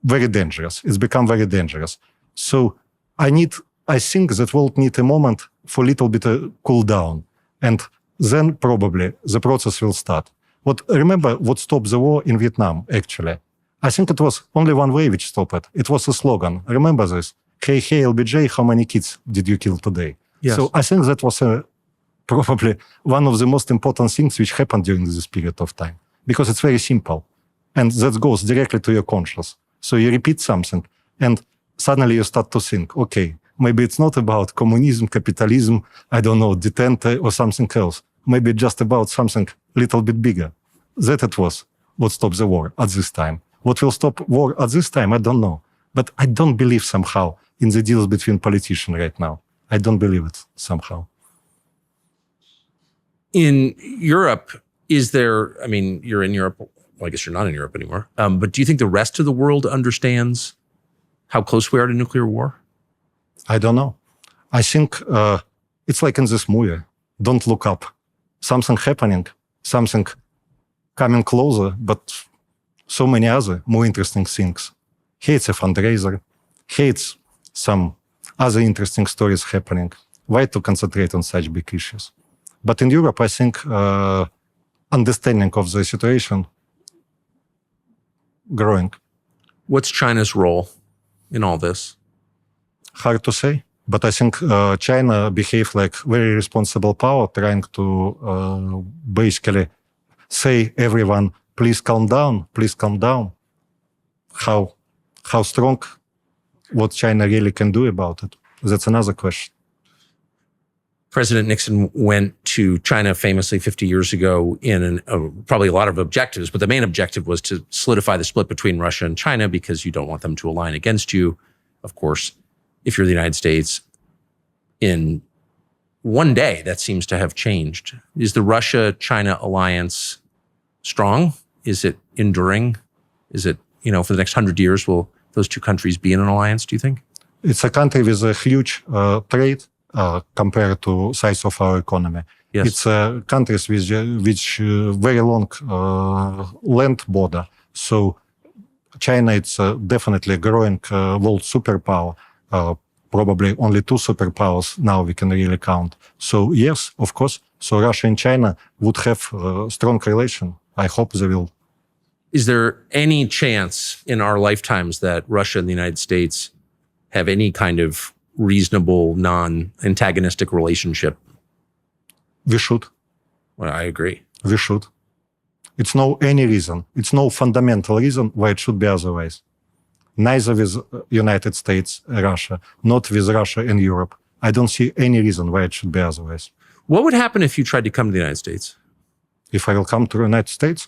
Speaker 2: very dangerous. It's become very dangerous. So I think that world need a moment for a little bit of cool down. And then probably the process will start. Remember what stopped the war in Vietnam, actually? I think it was only one way which stopped it. It was a slogan. Remember this? Hey, LBJ, how many kids did you kill today?
Speaker 1: Yes.
Speaker 2: So I think that was probably one of the most important things which happened during this period of time. Because it's very simple. And that goes directly to your conscience. So you repeat something and suddenly you start to think, okay, maybe it's not about communism, capitalism, I don't know, detente or something else. Maybe just about something a little bit bigger. That it was what stopped the war at this time. What will stop war at this time, I don't know. But I don't believe somehow in the deals between politicians right now. I don't believe it somehow.
Speaker 1: In Europe, you're in Europe, well, I guess you're not in Europe anymore, but do you think the rest of the world understands how close we are to nuclear war?
Speaker 2: I don't know. I think it's like in this movie, Don't Look Up. Something happening, something coming closer, but so many other more interesting things. Hey, it's a fundraiser. Hey, it's some other interesting stories happening. Why to concentrate on such big issues? But in Europe, I think understanding of the situation growing.
Speaker 1: What's China's role in all this?
Speaker 2: Hard to say, but I think China behaved like very responsible power, trying to basically say everyone, please calm down, please calm down. How strong, what China really can do about it? That's another question.
Speaker 1: President Nixon went to China famously 50 years ago in probably a lot of objectives, but the main objective was to solidify the split between Russia and China because you don't want them to align against you. Of course, if you're the United States, in one day, that seems to have changed. Is the Russia-China alliance strong? Is it enduring? Is it, for the next 100 years, will those two countries be in an alliance, do you think?
Speaker 2: It's a country with a huge trade compared to size of our economy.
Speaker 1: Yes.
Speaker 2: It's countries with which very long land border. So China, it's definitely a growing world superpower. Probably only two superpowers now we can really count. So yes, of course. So Russia and China would have a strong relation. I hope they will.
Speaker 1: Is there any chance in our lifetimes that Russia and the United States have any kind of reasonable, non-antagonistic relationship?
Speaker 2: We should.
Speaker 1: Well, I agree.
Speaker 2: We should. It's no any reason. It's no fundamental reason why it should be otherwise. Neither with United States, Russia, not with Russia and Europe. I don't see any reason why it should be otherwise.
Speaker 1: What would happen if you tried to come to the United States?
Speaker 2: If I will come to the United States,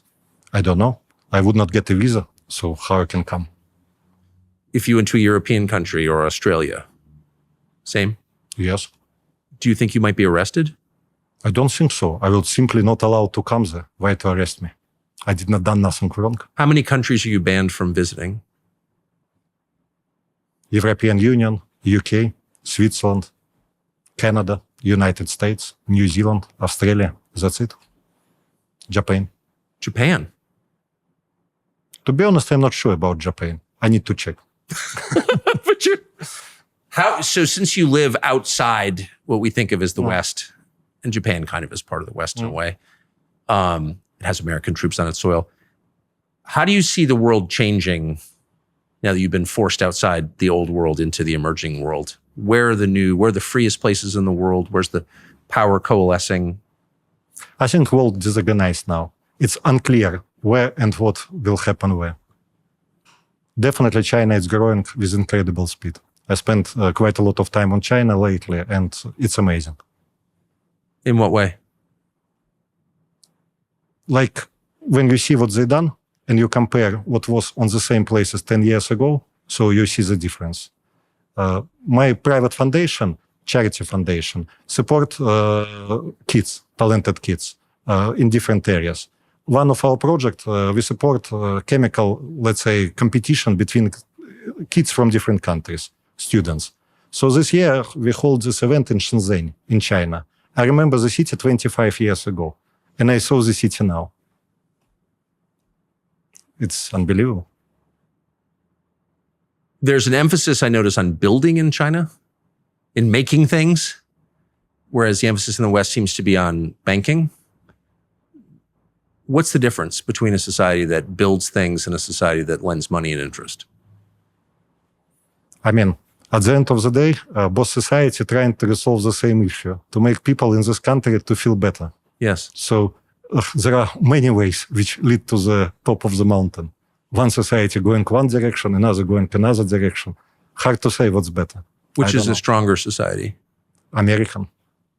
Speaker 2: I don't know. I would not get a visa, so how I can come?
Speaker 1: If you went to a European country or Australia, same?
Speaker 2: Yes.
Speaker 1: Do you think you might be arrested?
Speaker 2: I don't think so. I will simply not allow to come there. Why to arrest me? I did not done nothing wrong.
Speaker 1: How many countries are you banned from visiting?
Speaker 2: European Union, UK, Switzerland, Canada, United States, New Zealand, Australia. That's it. Japan.
Speaker 1: Japan?
Speaker 2: To be honest, I'm not sure about Japan. I need to check.
Speaker 1: But so since you live outside what we think of as the West, and Japan kind of is part of the West in a way, it has American troops on its soil. How do you see the world changing now that you've been forced outside the old world into the emerging world? Where are the freest places in the world? Where's the power coalescing?
Speaker 2: I think the world is disorganized now. It's unclear where and what will happen where. Definitely China is growing with incredible speed. I spent quite a lot of time on China lately, and it's amazing.
Speaker 1: In what way?
Speaker 2: Like when you see what they done and you compare what was on the same places 10 years ago, so you see the difference. My private foundation, charity foundation, support kids, talented kids in different areas. One of our projects, we support chemical, let's say, competition between kids from different countries, students. So this year, we hold this event in Shenzhen, in China. I remember the city 25 years ago, and I saw the city now. It's unbelievable.
Speaker 1: There's an emphasis, I notice, on building in China, in making things, whereas the emphasis in the West seems to be on banking. What's the difference between a society that builds things and a society that lends money and interest?
Speaker 2: I mean, at the end of the day, both society trying to resolve the same issue, to make people in this country to feel better.
Speaker 1: Yes.
Speaker 2: So there are many ways which lead to the top of the mountain. One society going one direction, another going another direction. Hard to say what's better.
Speaker 1: Which is a stronger society?
Speaker 2: American.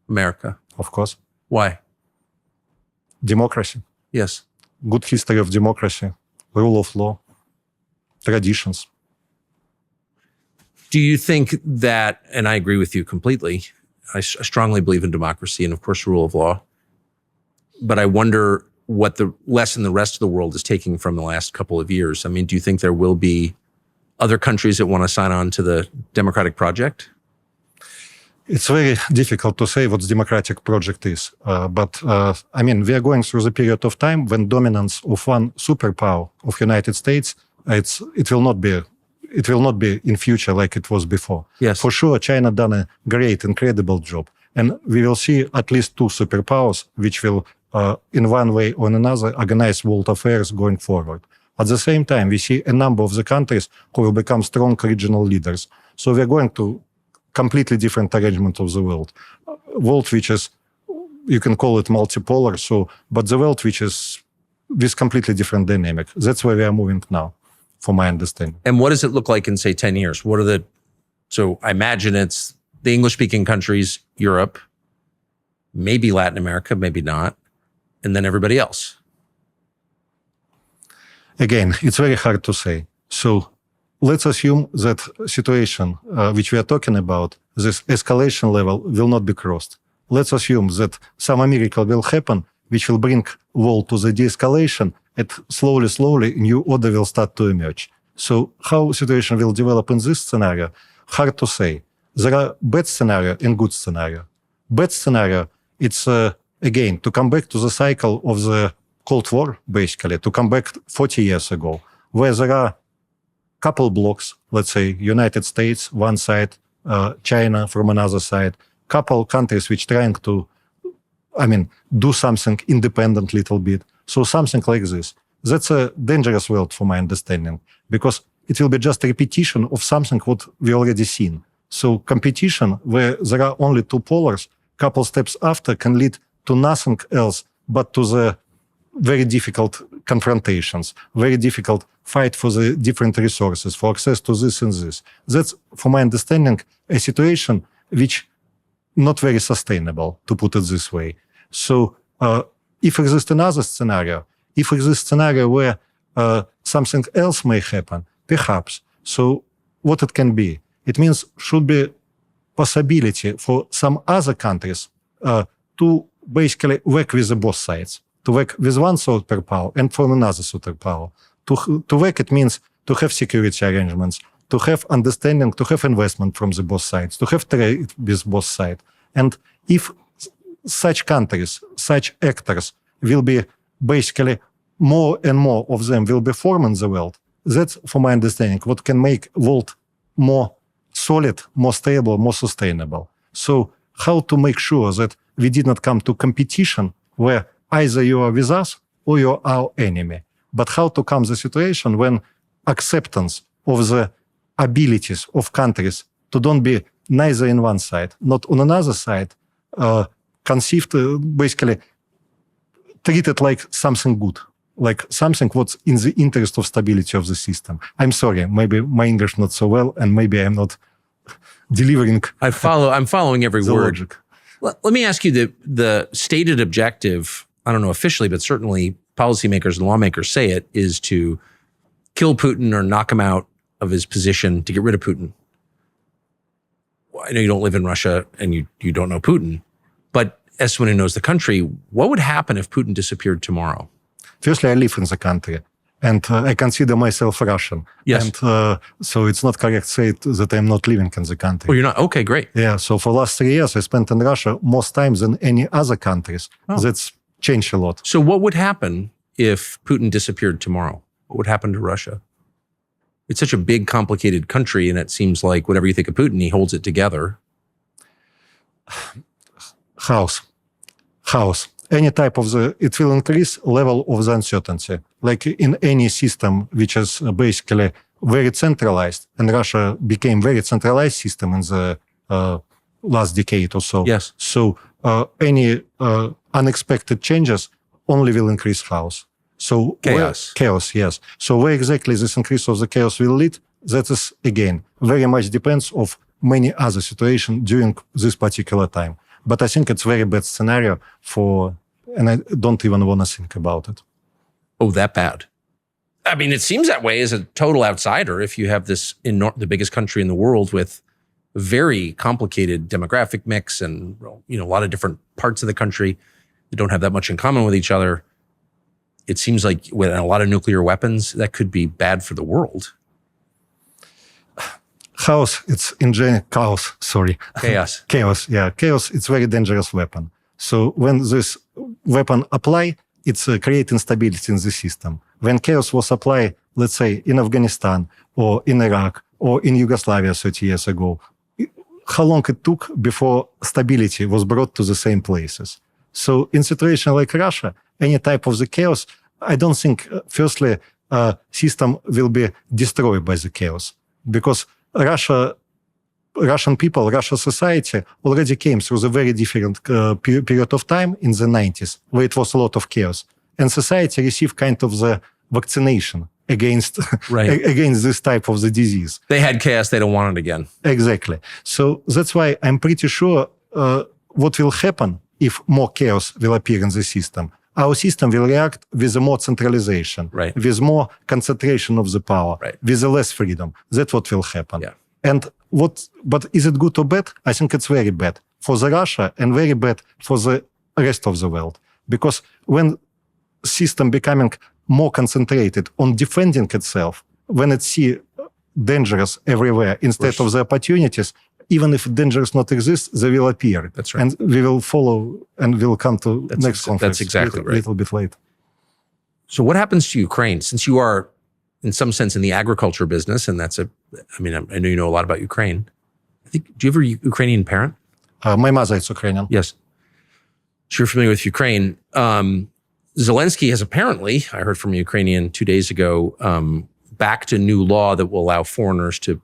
Speaker 1: America.
Speaker 2: Of course.
Speaker 1: Why?
Speaker 2: Democracy.
Speaker 1: Yes.
Speaker 2: Good history of democracy, rule of law, traditions.
Speaker 1: Do you think that, and I agree with you completely, I strongly believe in democracy and, of course, rule of law, but I wonder what the lesson the rest of the world is taking from the last couple of years. I mean, do you think there will be other countries that want to sign on to the democratic project?
Speaker 2: It's very difficult to say what the democratic project is. But I mean, we are going through the period of time when dominance of one superpower of United States, it will not be it will not be in future like it was before.
Speaker 1: Yes.
Speaker 2: For sure, China done a great, incredible job. And we will see at least two superpowers which will, in one way or another, organize world affairs going forward. At the same time, we see a number of the countries who will become strong regional leaders. So we're going to completely different arrangement of the world. World which is, you can call it multipolar, but the world which is with completely different dynamic. That's where we are moving now, from my understanding.
Speaker 1: And what does it look like in, say, 10 years? So I imagine it's the English-speaking countries, Europe, maybe Latin America, maybe not, and then everybody else.
Speaker 2: Again, it's very hard to say. So let's assume that situation which we are talking about, this escalation level will not be crossed. Let's assume that some miracle will happen which will bring world to the de-escalation, and slowly, new order will start to emerge. So how situation will develop in this scenario, hard to say. There are bad scenario and good scenario. Bad scenario, it's, again, to come back to the cycle of the Cold War, basically, to come back 40 years ago, where there are couple blocks, let's say United States, one side, China from another side, couple countries which trying to, do something independent little bit. So something like this. That's a dangerous world for my understanding, because it will be just a repetition of something what we already seen. So competition where there are only two polars, couple steps after can lead to nothing else but to the very difficult confrontations, very difficult fight for the different resources, for access to this and this. That's, for my understanding, a situation which not very sustainable, to put it this way. So if exists another scenario, if exists scenario where something else may happen, perhaps. So what it can be? It means should be possibility for some other countries to basically work with the both sides, to work with one superpower and from another superpower. To work, it means to have security arrangements, to have understanding, to have investment from the both sides, to have trade with both sides. And if such countries, such actors will be basically more and more of them will be forming the world, that's, for my understanding, what can make world more solid, more stable, more sustainable. So how to make sure that we did not come to competition where either you are with us or you are our enemy, but how to come to the situation when acceptance of the abilities of countries to don't be neither in one side, not on another side, conceived, basically treated like something good, like something what's in the interest of stability of the system. I'm sorry, maybe my English not so well, and maybe I'm not delivering. I'm
Speaker 1: following every word.
Speaker 2: Logic.
Speaker 1: Let me ask you the stated objective, I don't know officially, but certainly policymakers and lawmakers say it, is to kill Putin or knock him out of his position, to get rid of Putin. I know you don't live in Russia and you don't know Putin, but as someone who knows the country, what would happen if Putin disappeared tomorrow?
Speaker 2: Firstly, I live in the country, and I consider myself Russian.
Speaker 1: Yes.
Speaker 2: And so it's not correct to say that I'm not living in the country.
Speaker 1: Oh, you're not? Okay, great.
Speaker 2: Yeah, so for the last 3 years, I spent in Russia most times than any other countries.
Speaker 1: Oh.
Speaker 2: That's changed a lot.
Speaker 1: So what would happen if Putin disappeared tomorrow? What would happen to Russia? It's such a big, complicated country, and it seems like whatever you think of Putin, he holds it together.
Speaker 2: Chaos. Any type of it will increase level of the uncertainty. Like in any system which is basically very centralized, and Russia became very centralized system in the last decade or so.
Speaker 1: Yes.
Speaker 2: So any unexpected changes only will increase chaos. So chaos, yes. So where exactly this increase of the chaos will lead, that is, again, very much depends of many other situations during this particular time. But I think it's very bad scenario and I don't even want to think about it.
Speaker 1: Oh, that bad. I mean, it seems that way as a total outsider if you have this the biggest country in the world with very complicated demographic mix and, a lot of different parts of the country that don't have that much in common with each other. It seems like with a lot of nuclear weapons, that could be bad for the world.
Speaker 2: Chaos, it's in general,
Speaker 1: Chaos.
Speaker 2: Chaos, yeah. Chaos, it's very dangerous weapon. So when this weapon apply, it's create instability in the system. When chaos was applied, let's say, in Afghanistan or in Iraq or in Yugoslavia 30 years ago, how long it took before stability was brought to the same places. So in situation like Russia, any type of the chaos, I don't think, firstly, system will be destroyed by the chaos, because Russian people, Russian society already came through a very different period of time in the 90s, where it was a lot of chaos. And society received kind of the vaccination against, against this type of the disease.
Speaker 1: They had chaos, they don't want it again.
Speaker 2: Exactly. So that's why I'm pretty sure what will happen if more chaos will appear in the system. Our system will react with more centralization, with more concentration of the power, with less freedom. That's what will happen.
Speaker 1: Yeah.
Speaker 2: And but is it good or bad? I think it's very bad for the Russia and very bad for the rest of the world. Because when system becoming more concentrated on defending itself, when it see dangers everywhere instead of the opportunities, even if dangers not exist, they will appear.
Speaker 1: That's right.
Speaker 2: And we will follow and we'll come to next conflict.
Speaker 1: That's exactly right.
Speaker 2: A little bit late.
Speaker 1: So what happens to Ukraine? Since you are, in some sense, in the agriculture business, and I know you know a lot about Ukraine. Do you have a Ukrainian parent?
Speaker 2: My mother is Ukrainian.
Speaker 1: Yes. So you're familiar with Ukraine. Zelensky has apparently, I heard from a Ukrainian 2 days ago, backed a new law that will allow foreigners to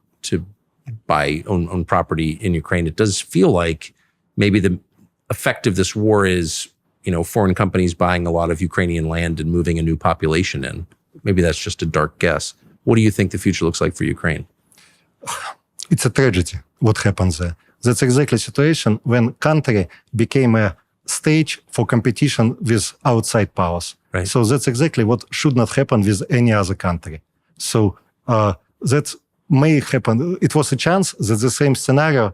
Speaker 1: buy, own property in Ukraine. It does feel like maybe the effect of this war is, foreign companies buying a lot of Ukrainian land and moving a new population in. Maybe that's just a dark guess. What do you think the future looks like for Ukraine?
Speaker 2: It's a tragedy what happens there. That's exactly the situation when country became a stage for competition with outside powers.
Speaker 1: Right.
Speaker 2: So that's exactly what should not happen with any other country. So that may happen. It was a chance that the same scenario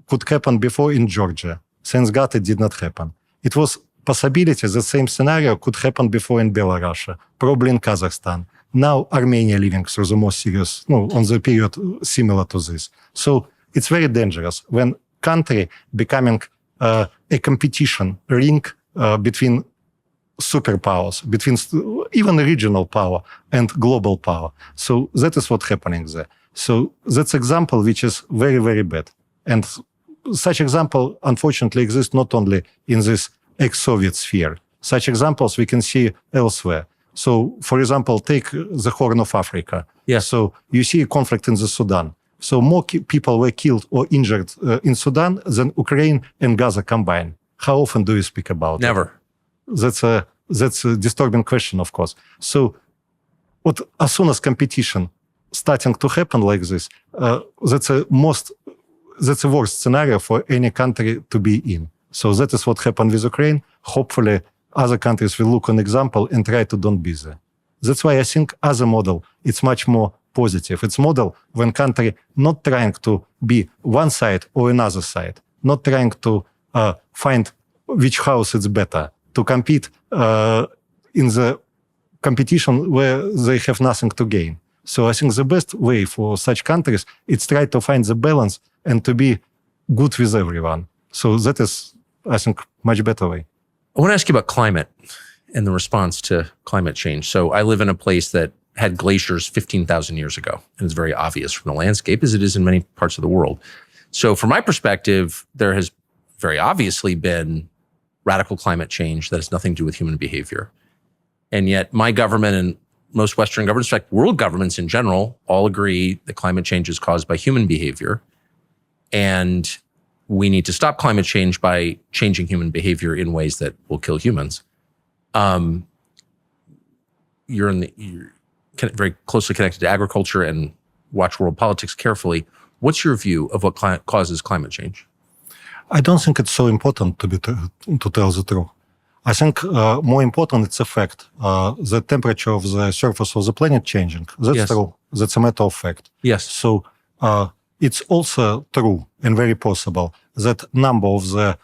Speaker 2: could happen before in Georgia. Thank God it did not happen. It was possibility the same scenario could happen before in Belarus, probably in Kazakhstan. Now Armenia living through the most serious, on the period similar to this. So it's very dangerous when country becoming a competition ring between superpowers, between even regional power and global power. So that is what's happening there. So that's example which is very, very bad. And such example, unfortunately, exists not only in this ex-Soviet sphere. Such examples we can see elsewhere. So, for example, take the Horn of Africa.
Speaker 1: Yes.
Speaker 2: So you see a conflict in the Sudan. So more people were killed or injured in Sudan than Ukraine and Gaza combined. How often do you speak about it?
Speaker 1: Never.
Speaker 2: That's a disturbing question, of course. So as soon as competition starting to happen like this, that's a worst scenario for any country to be in. So that is what happened with Ukraine. Hopefully, other countries will look an example and try to don't be there. That's why I think as a model, it's much more positive. It's model when country not trying to be one side or another side, not trying to find which house is better, to compete in the competition where they have nothing to gain. So I think the best way for such countries is try to find the balance and to be good with everyone. So that is, I think, much better way.
Speaker 1: I want to ask you about climate and the response to climate change. So I live in a place that had glaciers 15,000 years ago, and it's very obvious from the landscape, as it is in many parts of the world. So from my perspective, there has very obviously been radical climate change that has nothing to do with human behavior. And yet my government and most Western governments, in fact, world governments in general, all agree that climate change is caused by human behavior. And we need to stop climate change by changing human behavior in ways that will kill humans. You're very closely connected to agriculture and watch world politics carefully. What's your view of what causes climate change?
Speaker 2: I don't think it's so important to tell the truth. I think more important it's the fact the temperature of the surface of the planet changing. That's true. That's a matter of fact.
Speaker 1: Yes.
Speaker 2: So it's also true and very possible that number of the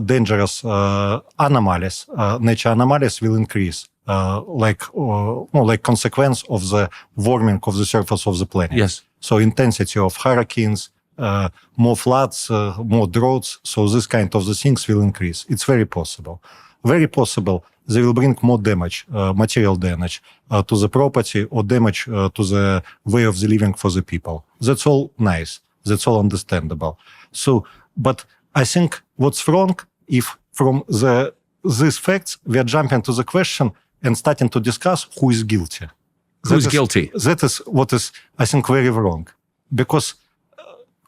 Speaker 2: dangerous anomalies, nature anomalies, will increase, like consequence of the warming of the surface of the planet.
Speaker 1: Yes.
Speaker 2: So intensity of hurricanes, more floods, more droughts. So this kind of the things will increase. It's very possible. very possible they will bring more damage, material damage to the property or damage to the way of the living for the people. That's all nice. That's all understandable. So, but I think what's wrong if from these facts we are jumping to the question and starting to discuss who is guilty.
Speaker 1: Who's guilty?
Speaker 2: That is what is, I think, very wrong. Because,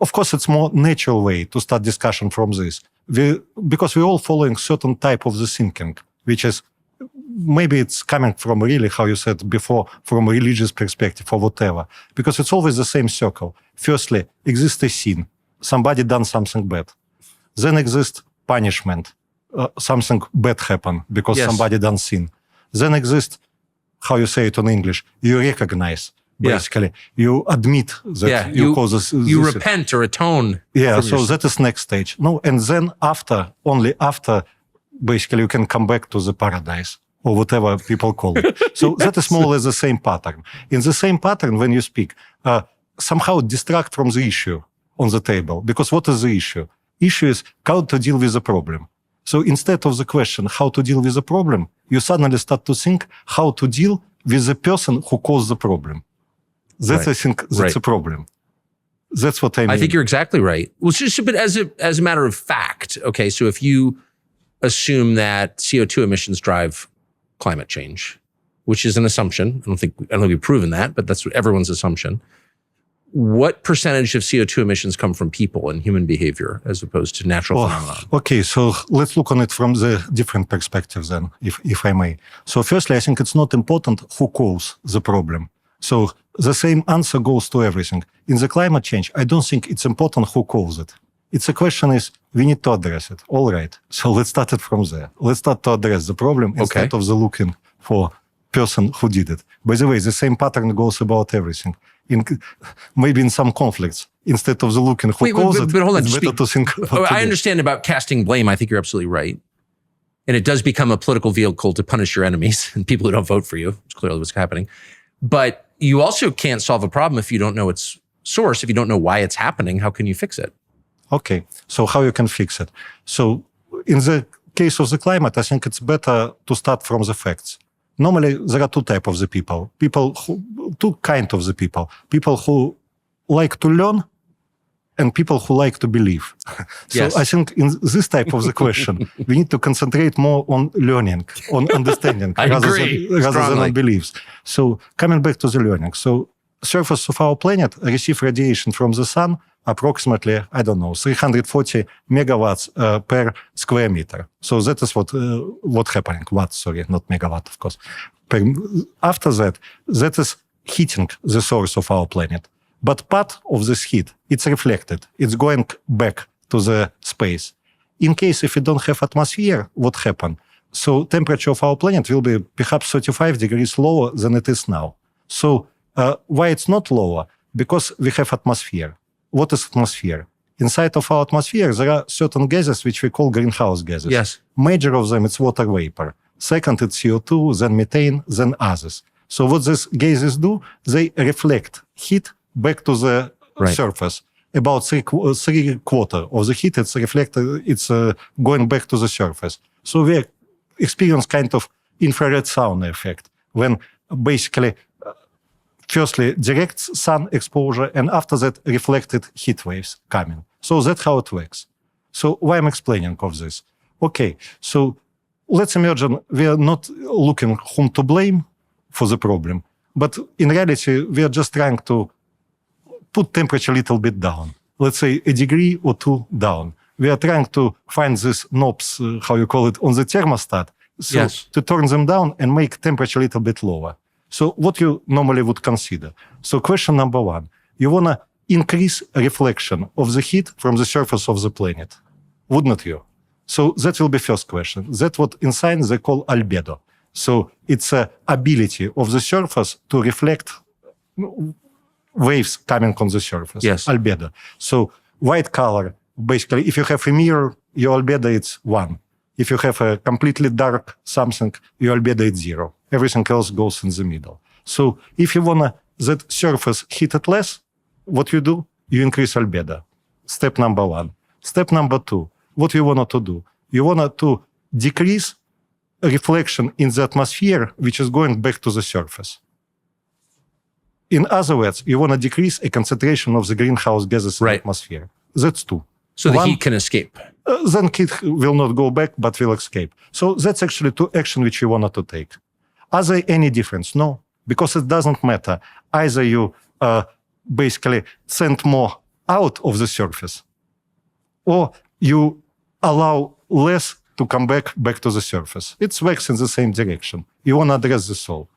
Speaker 2: of course, it's more natural way to start discussion from this. Because we're all following certain type of the thinking, which is, maybe it's coming from really, how you said before, from a religious perspective or whatever. Because it's always the same circle. Firstly, exists a sin. Somebody done something bad. Then exists punishment. Something bad happened because somebody done sin. Then exists, how you say it in English, you recognize, basically. You admit that you cause this.
Speaker 1: You repent or atone.
Speaker 2: Yeah, so that is next stage. No, and then only after, basically you can come back to the paradise or whatever people call it. So that is more or less the same pattern. In the same pattern, when you speak, somehow distract from the issue on the table. Because what is the issue? Issue is how to deal with the problem. So instead of the question how to deal with the problem, you suddenly start to think how to deal with the person who caused the problem. That's, I think, that's a problem. That's what I mean.
Speaker 1: I think you're exactly right. Well, just but as a matter of fact, okay, so if you assume that CO2 emissions drive climate change, which is an assumption, I don't think we've proven that, but that's everyone's assumption. What percentage of CO2 emissions come from people and human behavior as opposed to natural phenomena?
Speaker 2: Okay, so let's look on it from the different perspectives then, if I may. So firstly, I think it's not important who caused the problem. So the same answer goes to everything. In the climate change, I don't think it's important who caused it. It's a question is, we need to address it. All right. So let's start it from there. Let's start to address the problem instead of the looking for person who did it. By the way, the same pattern goes about everything. Maybe in some conflicts, instead of the looking who caused it,
Speaker 1: hold on,
Speaker 2: it's better to think
Speaker 1: I understand about casting blame. I think you're absolutely right. And it does become a political vehicle to punish your enemies and people who don't vote for you, which is clearly what's happening. But you also can't solve a problem if you don't know its source. If you don't know why it's happening, how can you fix it? Okay,
Speaker 2: so how you can fix it? So in the case of the climate, I think it's better to start from the facts. Normally, there are two types of the people. Two kinds of the people. People who like to learn and people who like to believe. So I think in this type of the question, we need to concentrate more on learning, on understanding, rather than on beliefs. So coming back to the learning. So surface of our planet receive radiation from the sun approximately, I don't know, 340 megawatts per square meter. So that is what happening. Watts, sorry, not megawatt, of course. After that is heating the source of our planet. But part of this heat, it's reflected. It's going back to the space. In case if we don't have atmosphere, what happens? So temperature of our planet will be perhaps 35 degrees lower than it is now. So why it's not lower? Because we have atmosphere. What is atmosphere? Inside of our atmosphere, there are certain gases which we call greenhouse gases.
Speaker 1: Yes.
Speaker 2: Major of them, it's water vapor. Second, it's CO2, then methane, then others. So what these gases do, they reflect heat back to the surface. About three quarter of the heat, it's reflected, it's going back to the surface. So we experience kind of infrared sauna effect when basically firstly, direct sun exposure, and after that, reflected heat waves coming. So that's how it works. So why I'm explaining of this? Okay, so let's imagine we are not looking whom to blame for the problem, but in reality, we are just trying to put temperature a little bit down. Let's say a degree or two down. We are trying to find these knobs, how you call it, on the thermostat, so to turn them down and make temperature a little bit lower. So what you normally would consider. So question number one, you want to increase reflection of the heat from the surface of the planet, wouldn't you? So that will be first question. That's what in science they call albedo. So it's an ability of the surface to reflect waves coming on the surface.
Speaker 1: Yes.
Speaker 2: Albedo. So white color, basically, if you have a mirror, your albedo is 1. If you have a completely dark something, your albedo is 0. Everything else goes in the middle. So if you want that surface heated less, what you do? You increase albedo. Step number 1. Step number 2, what you want to do? You want to decrease reflection in the atmosphere, which is going back to the surface. In other words, you want to decrease a concentration of the greenhouse gases in the atmosphere. That's two.
Speaker 1: So the heat can escape.
Speaker 2: Then heat will not go back, but will escape. So that's actually two actions which you wanted to take. Are there any difference? No, because it doesn't matter. Either you basically send more out of the surface, or you allow less to come back to the surface. It works in the same direction. You want to address this all.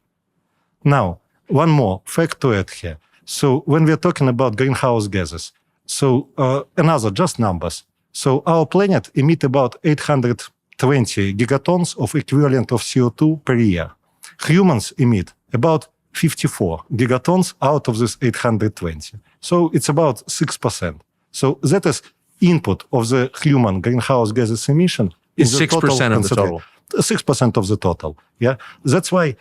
Speaker 2: Now, one more fact to add here. So when we're talking about greenhouse gases, so another just numbers. So our planet emits about 820 gigatons of equivalent of CO2 per year. Humans emit about 54 gigatons out of this 820. So it's about 6%. So that is input of the human greenhouse gases emission.
Speaker 1: Is 6% of the total.
Speaker 2: 6% of the total. Yeah. That's why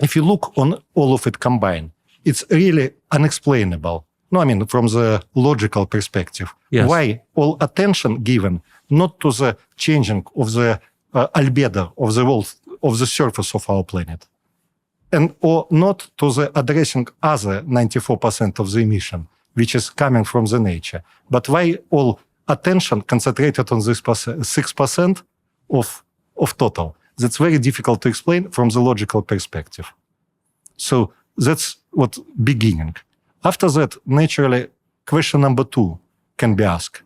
Speaker 2: if you look on all of it combined, it's really unexplainable. No, I mean, from the logical perspective.
Speaker 1: Yes.
Speaker 2: Why all attention given not to the changing of the albedo of the world, of the surface of our planet, and or not to the addressing other 94% of the emission, which is coming from the nature. But why all attention concentrated on this 6% of total? That's very difficult to explain from the logical perspective. So that's what beginning. After that, naturally, question number 2 can be asked.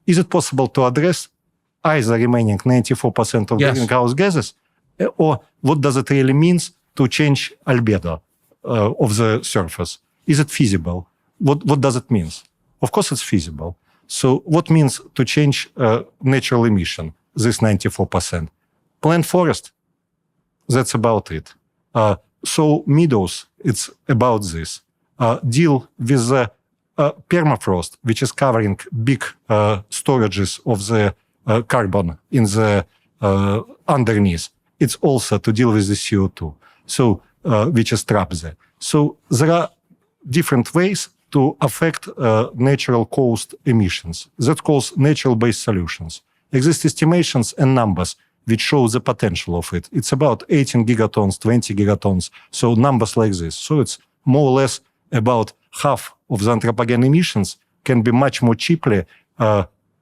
Speaker 2: Is it possible to address either remaining 94% of greenhouse gases, or what does it really mean to change albedo of the surface? Is it feasible? What does it mean? Of course, it's feasible. So what means to change natural emission, this 94%? Plant forest, that's about it. So meadows, it's about this. Deal with the permafrost, which is covering big storages of the carbon in the underneath. It's also to deal with the CO2, so which is trapped there. So there are different ways to affect natural caused emissions. That calls natural-based solutions. Exist estimations and numbers which show the potential of it. It's about 18 gigatons, 20 gigatons, so numbers like this. So it's more or less about half of the anthropogenic emissions can be much more cheaply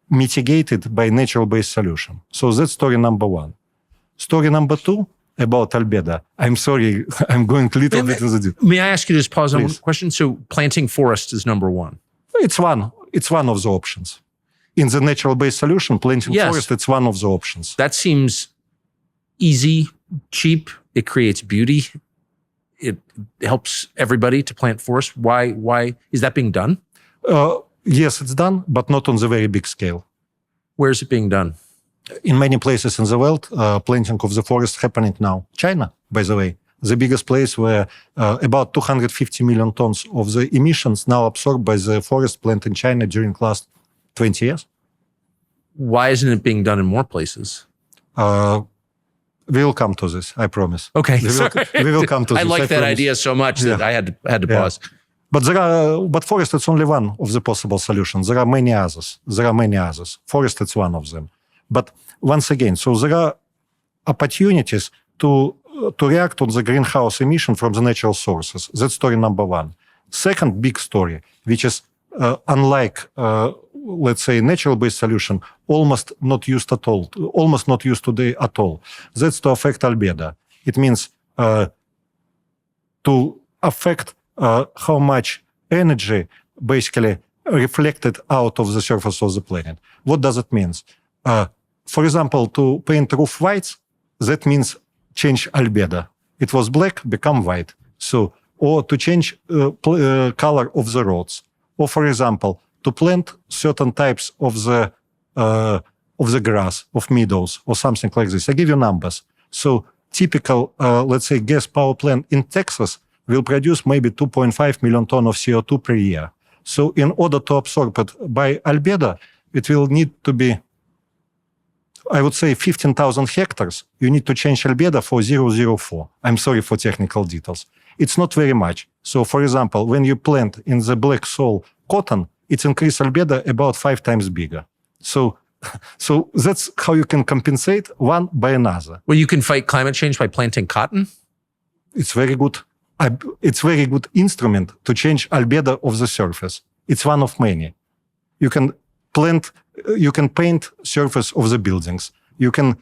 Speaker 2: mitigated by natural-based solution. So that's story number 1. Story number 2 about albedo. I'm sorry, I'm going a little bit into the...
Speaker 1: May I ask you to just pause on one question? So planting forests is number 1.
Speaker 2: It's one of the options. In the natural-based solution, planting forest, it's one of the options.
Speaker 1: That seems easy, cheap. It creates beauty. It helps everybody to plant forests. Why is that being done?
Speaker 2: Yes, it's done, but not on the very big scale.
Speaker 1: Where is it being done?
Speaker 2: In many places in the world, planting of the forest happening now. China, by the way, the biggest place where about 250 million tons of the emissions now absorbed by the forest plant in China during last 20 years.
Speaker 1: Why isn't it being done in more places?
Speaker 2: We will come to this, I promise.
Speaker 1: Okay,
Speaker 2: we will come to this.
Speaker 1: I like that idea so much that I had to pause.
Speaker 2: But forest is only one of the possible solutions. There are many others. Forest is one of them. But once again, so there are opportunities to react on the greenhouse emission from the natural sources. That's story number 1. Second big story, which is unlike, let's say, natural-based solution, almost not used today at all. That's to affect albedo. It means to affect how much energy basically reflected out of the surface of the planet. What does it mean? For example, to paint roof white, that means change albedo. It was black, become white. So, or to change color of the roads. Or, for example, to plant certain types of the grass, of meadows, or something like this. I give you numbers. So, typical, let's say, gas power plant in Texas will produce maybe 2.5 million tons of CO2 per year. So, in order to absorb it by albedo, it will need to be, I would say, 15,000 hectares. You need to change albedo for 0.04. I'm sorry for technical details. It's not very much. So, for example, when you plant in the black soil cotton, it increases albedo about 5 times bigger. So, So that's how you can compensate one by another.
Speaker 1: Well, you can fight climate change by planting cotton.
Speaker 2: It's very good. It's very good instrument to change albedo of the surface. It's one of many. You can paint surface of the buildings. You can,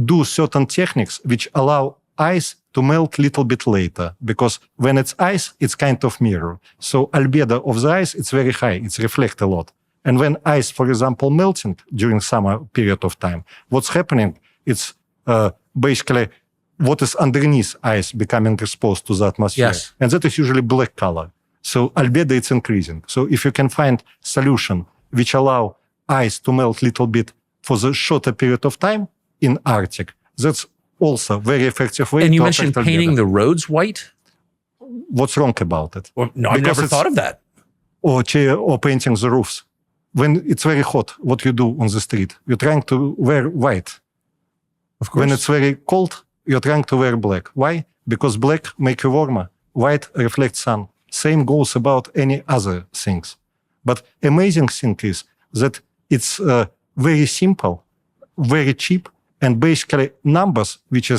Speaker 2: do certain techniques which allow ice to melt a little bit later, because when it's ice, it's kind of mirror. So albedo of the ice, it's very high. It's reflect a lot. And when ice, for example, melting during summer period of time, what's happening? It's basically what is underneath ice becoming exposed to the atmosphere.
Speaker 1: Yes.
Speaker 2: And that is usually black color. So albedo, it's increasing. So if you can find solution which allow ice to melt a little bit for the shorter period of time in Arctic, that's also very effective way.
Speaker 1: And you
Speaker 2: to
Speaker 1: mentioned
Speaker 2: affect
Speaker 1: painting
Speaker 2: albedo.
Speaker 1: the roads white.
Speaker 2: What's wrong about it?
Speaker 1: Well, no, I've
Speaker 2: Because
Speaker 1: never
Speaker 2: it's-
Speaker 1: thought of that.
Speaker 2: Or painting the roofs. When it's very hot, what you do on the street? You're trying to wear white.
Speaker 1: Of course.
Speaker 2: When it's very cold, you're trying to wear black. Why? Because black make you warmer. White reflects sun. Same goes about any other things. But amazing thing is that it's very simple, very cheap, and basically numbers which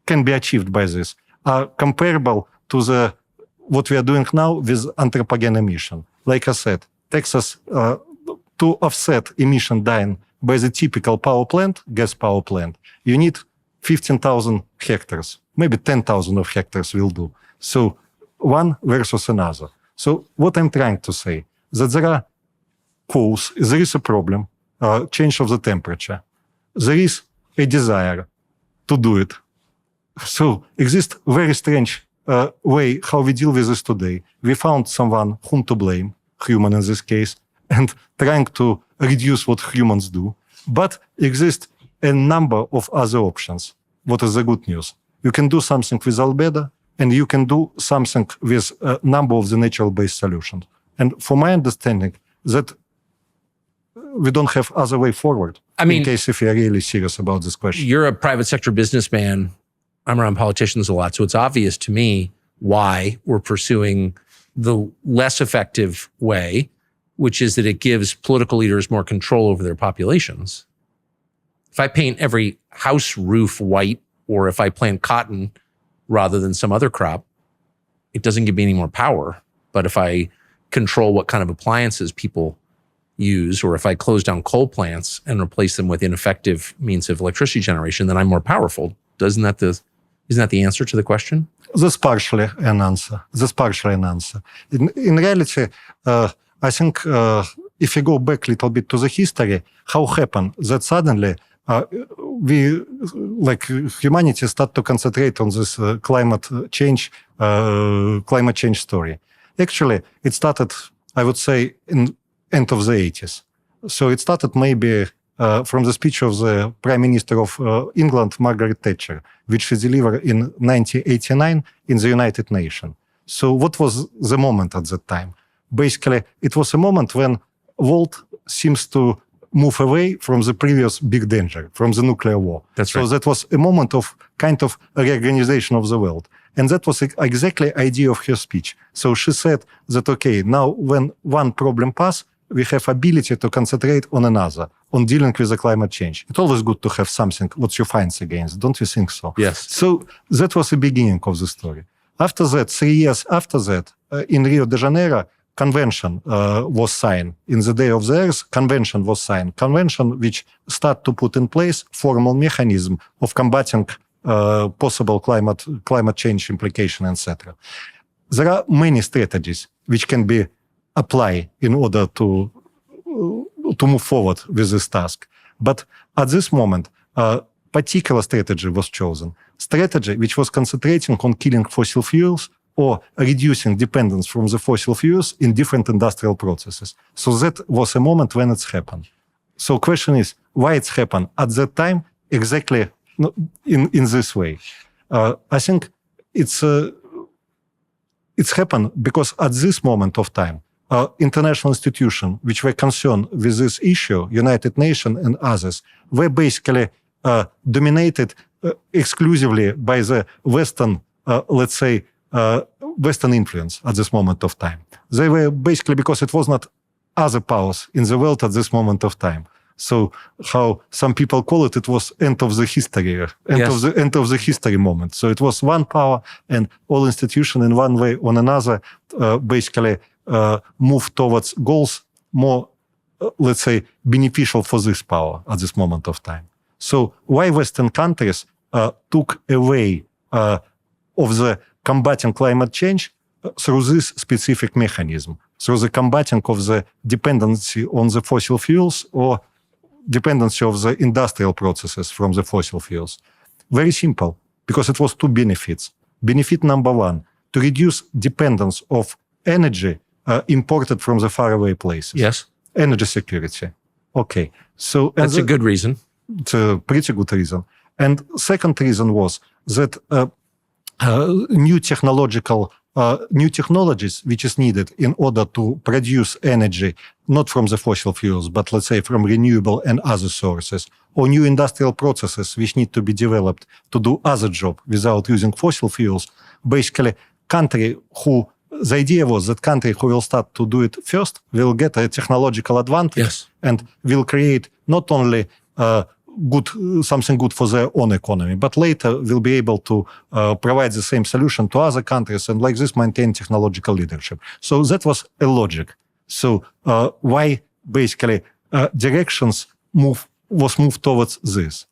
Speaker 2: can be achieved by this are comparable to what we are doing now with anthropogen emission. Like I said, Texas, to offset emission dying by the typical power plant, gas power plant, you need 15,000 hectares. Maybe 10,000 of hectares will do. So one versus another. So what I'm trying to say, that there is a problem, change of the temperature. There is a desire to do it. So exists very strange way how we deal with this today. We found someone whom to blame, human in this case, and trying to reduce what humans do. But exist a number of other options. What is the good news? You can do something with albedo, and you can do something with a number of the natural-based solutions. And from my understanding, that we don't have other way forward.
Speaker 1: I mean,
Speaker 2: in case if you are really serious about this question.
Speaker 1: You're a private sector businessman. I'm around politicians a lot, so it's obvious to me why we're pursuing the less effective way, which is that it gives political leaders more control over their populations. If I paint every house roof white, or if I plant cotton rather than some other crop, it doesn't give me any more power. But if I control what kind of appliances people use, or if I close down coal plants and replace them with ineffective means of electricity generation, then I'm more powerful. Isn't that the answer to the question?
Speaker 2: That's partially an answer. In reality, I think if you go back a little bit to the history, how happened that suddenly we, like humanity, start to concentrate on this climate change story. Actually, it started, I would say, in end of the 80s. So it started maybe from the speech of the Prime Minister of England, Margaret Thatcher, which she delivered in 1989 in the United Nations. So what was the moment at that time? Basically, it was a moment when world seems to move away from the previous big danger, from the nuclear war.
Speaker 1: That's right.
Speaker 2: So that was a moment of kind of a reorganization of the world. And that was exactly the idea of her speech. So she said that, okay, now when one problem passes, we have ability to concentrate on another, on dealing with the climate change. It's always good to have something what you fight against. Don't you think so?
Speaker 1: Yes.
Speaker 2: So that was the beginning of the story. After that, 3 years after that, in Rio de Janeiro, convention was signed. In the Day of the Earth, convention was signed. Convention which start to put in place formal mechanism of combating possible climate change implication, etc. There are many strategies which can be applied in order to move forward with this task. But at this moment, a particular strategy was chosen. Strategy which was concentrating on killing fossil fuels or reducing dependence from the fossil fuels in different industrial processes. So that was a moment when it's happened. So question is, why it's happened at that time exactly in this way? I think it's happened because at this moment of time, international institutions which were concerned with this issue, United Nations and others, were basically dominated exclusively by the Western, Western influence at this moment of time. They were basically, because it was not other powers in the world at this moment of time. So how some people call it was end of the history, end of the history moment. So it was one power, and all institutions in one way or another basically move towards goals more, let's say, beneficial for this power at this moment of time. So why Western countries took away of the combating climate change through this specific mechanism, through the combating of the dependency on the fossil fuels or dependency of the industrial processes from the fossil fuels? Very simple, because it was two benefits. Benefit number one, to reduce dependence of energy imported from the faraway places.
Speaker 1: Yes.
Speaker 2: Energy security. Okay. So
Speaker 1: that's a good reason.
Speaker 2: It's a pretty good reason. And second reason was that new technologies which is needed in order to produce energy, not from the fossil fuels, but let's say from renewable and other sources, or new industrial processes which need to be developed to do other job without using fossil fuels. Basically, the idea was that country who will start to do it first will get a technological advantage and will create not only something good for their own economy, but later will be able to provide the same solution to other countries and like this maintain technological leadership. So that was a logic. So why basically directions was moved towards this?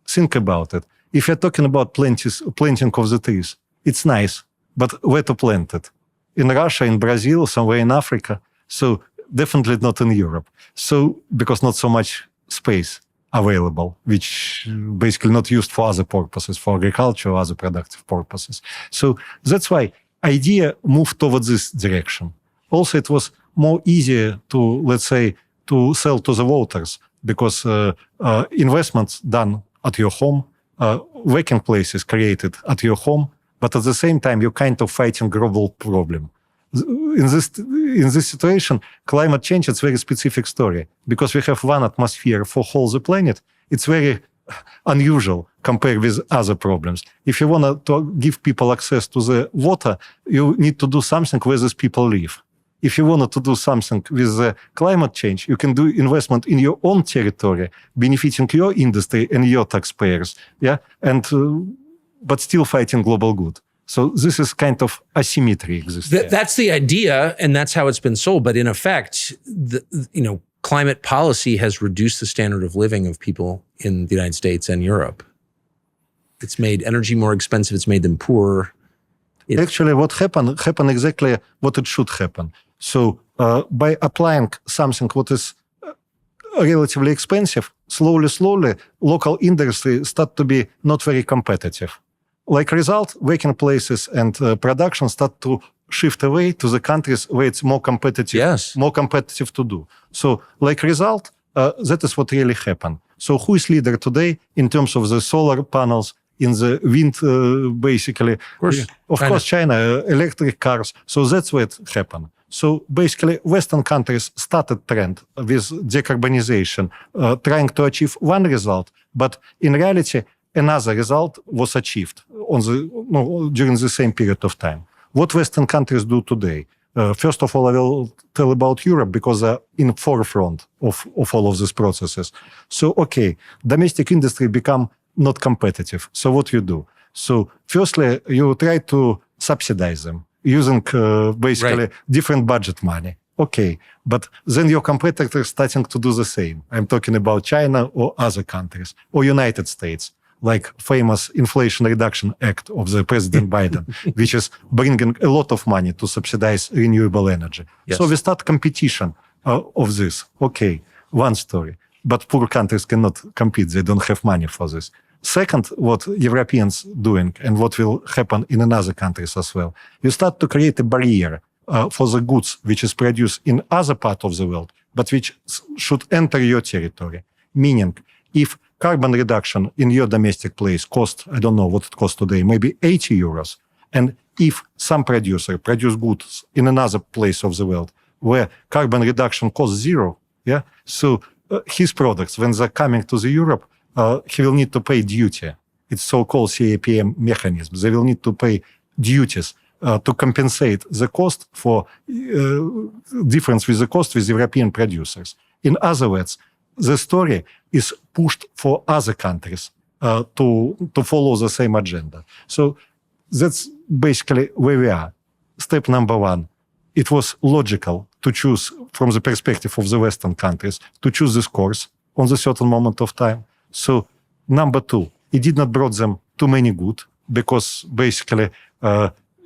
Speaker 2: Think about it. If you're talking about planting of the trees, it's nice, but where to plant it? In Russia, in Brazil, somewhere in Africa. So definitely not in Europe. So because not so much space available, which basically not used for other purposes, for agriculture or other productive purposes. So that's why idea moved towards this direction. Also, it was more easier to, let's say, to sell to the voters because investments done at your home, working places created at your home, but at the same time, you're kind of fighting global problem. In this situation, climate change, it's a very specific story because we have one atmosphere for whole the planet. It's very unusual compared with other problems. If you want to give people access to the water, you need to do something where these people live. If you wanted to do something with the climate change, you can do investment in your own territory, benefiting your industry and your taxpayers, and but still fighting global good. So this is kind of asymmetry existing.
Speaker 1: That's the idea, and that's how it's been sold. But in effect, climate policy has reduced the standard of living of people in the United States and Europe. It's made energy more expensive. It's made them poorer.
Speaker 2: Actually, what happened exactly what it should happen. So by applying something what is relatively expensive, slowly, local industry start to be not very competitive. Like a result, working places and production start to shift away to the countries where it's more competitive to do. So like a result, that is what really happened. So who is leader today in terms of the solar panels, in the wind, basically? Of course, China, electric cars. So that's what happened. So basically, Western countries started trend with decarbonization, trying to achieve one result, but in reality, another result was achieved during the same period of time. What Western countries do today? First of all, I will tell about Europe because they're in forefront of all of these processes. So, okay, domestic industry become not competitive. So what you do? So firstly, you try to subsidize them using basically different budget money. Okay, but then your competitors starting to do the same. I'm talking about China or other countries or United States, like famous Inflation Reduction Act of the President Biden, which is bringing a lot of money to subsidize renewable energy. Yes. So we start competition of this. Okay, one story. But poor countries cannot compete. They don't have money for this. Second, what Europeans doing and what will happen in other countries as well, you start to create a barrier for the goods which is produced in other part of the world, but which should enter your territory. Meaning, if carbon reduction in your domestic place cost, I don't know what it costs today, maybe 80 euros. And if some producer produce goods in another place of the world where carbon reduction costs zero, so his products, when they're coming to the Europe, he will need to pay duty. It's so-called CAPM mechanism. They will need to pay duties to compensate the cost for difference with the cost with European producers. In other words, the story is pushed for other countries to follow the same agenda. So that's basically where we are. Step number one, it was logical to choose, from the perspective of the Western countries, to choose this course on a certain moment of time. So number two, it did not brought them too many good, because basically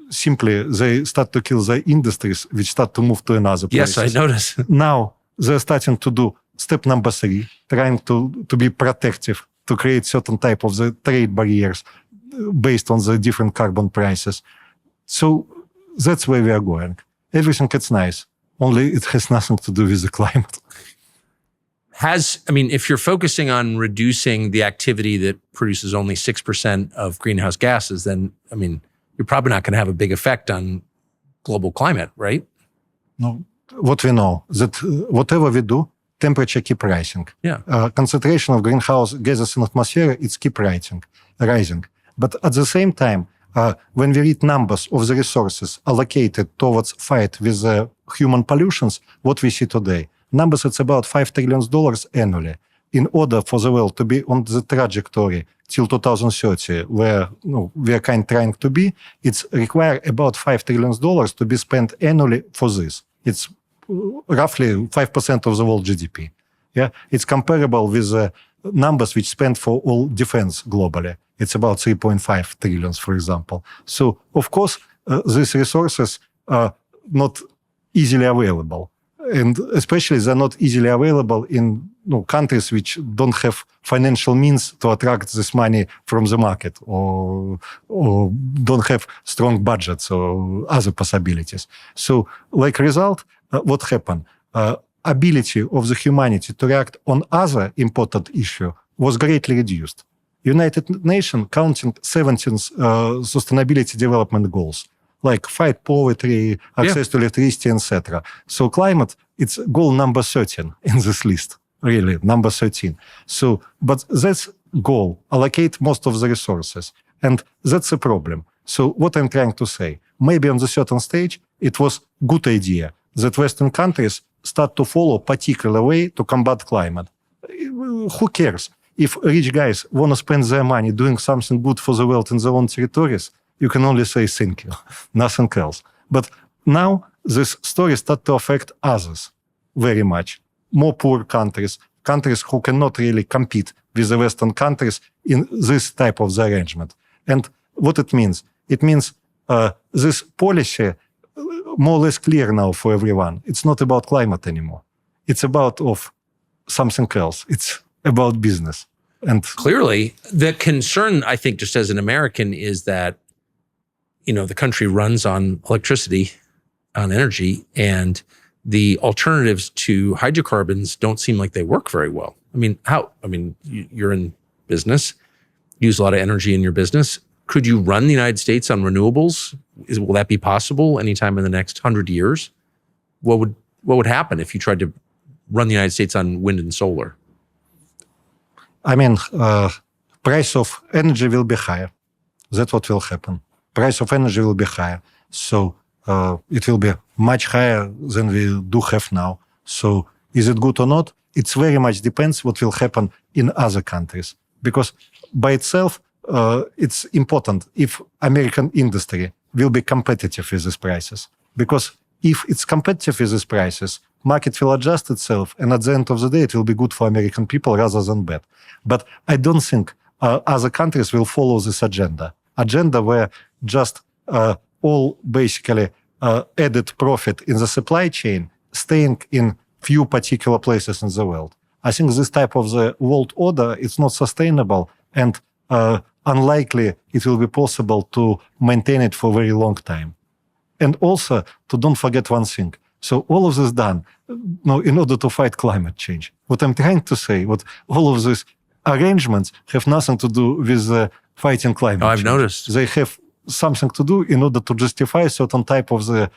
Speaker 2: simply they start to kill their industries, which start to move to another place.
Speaker 1: Yes, I notice.
Speaker 2: Now they're starting to do step number three, trying to be protective, to create certain type of the trade barriers based on the different carbon prices. So that's where we are going. Everything is nice, only it has nothing to do with the climate.
Speaker 1: If you're focusing on reducing the activity that produces only 6% of greenhouse gases, then, you're probably not going to have a big effect on global climate, right?
Speaker 2: No, what we know, that whatever we do, temperature keep rising.
Speaker 1: Yeah.
Speaker 2: Concentration of greenhouse gases in atmosphere, it's keep rising. But at the same time, when we read numbers of the resources allocated towards fight with human pollutions, what we see today, numbers, it's about $5 trillion annually. In order for the world to be on the trajectory till 2030, where we are trying to be, it's require about $5 trillion to be spent annually for this. It's roughly 5% of the world GDP. Yeah, it's comparable with the numbers which spent for all defense globally. It's about 3.5 trillion, for example. So, of course, these resources are not easily available. And especially they're not easily available in countries which don't have financial means to attract this money from the market, or don't have strong budgets or other possibilities. So, like result, what happened? Ability of the humanity to react on other important issue was greatly reduced. United Nations counting 17 sustainability development goals, like fight poverty, access to electricity, etc. So climate, it's goal number 13 in this list, really, number 13. So, but that's goal, allocate most of the resources. And that's a problem. So what I'm trying to say, maybe on the certain stage, it was good idea that Western countries start to follow particular way to combat climate. Who cares? If rich guys want to spend their money doing something good for the world in their own territories, you can only say thank you, nothing else. But now this story starts to affect others very much. More poor countries, countries who cannot really compete with the Western countries in this type of the arrangement. And what it means? It means this policy more or less clear now for everyone. It's not about climate anymore. It's about something else. It's about business. And
Speaker 1: clearly, the concern, I think, just as an American, is that the country runs on electricity, on energy, and the alternatives to hydrocarbons don't seem like they work very well. You're in business, use a lot of energy in your business. Could you run the United States on renewables? Will that be possible anytime in the next 100 years? What would happen if you tried to run the United States on wind and solar?
Speaker 2: Price of energy will be higher. That's what will happen. Price of energy will be higher. So it will be much higher than we do have now. So is it good or not? It very much depends what will happen in other countries. Because by itself, it's important if American industry will be competitive with these prices. Because if it's competitive with these prices, market will adjust itself, and at the end of the day, it will be good for American people rather than bad. But I don't think other countries will follow this agenda where just all basically added profit in the supply chain staying in few particular places in the world. I think this type of the world order is not sustainable, and unlikely it will be possible to maintain it for a very long time. And also, to don't forget one thing. So all of this done in order to fight climate change. What I'm trying to say, what all of these arrangements have nothing to do with fighting climate change.
Speaker 1: I've noticed.
Speaker 2: They have something to do in order to justify certain type of the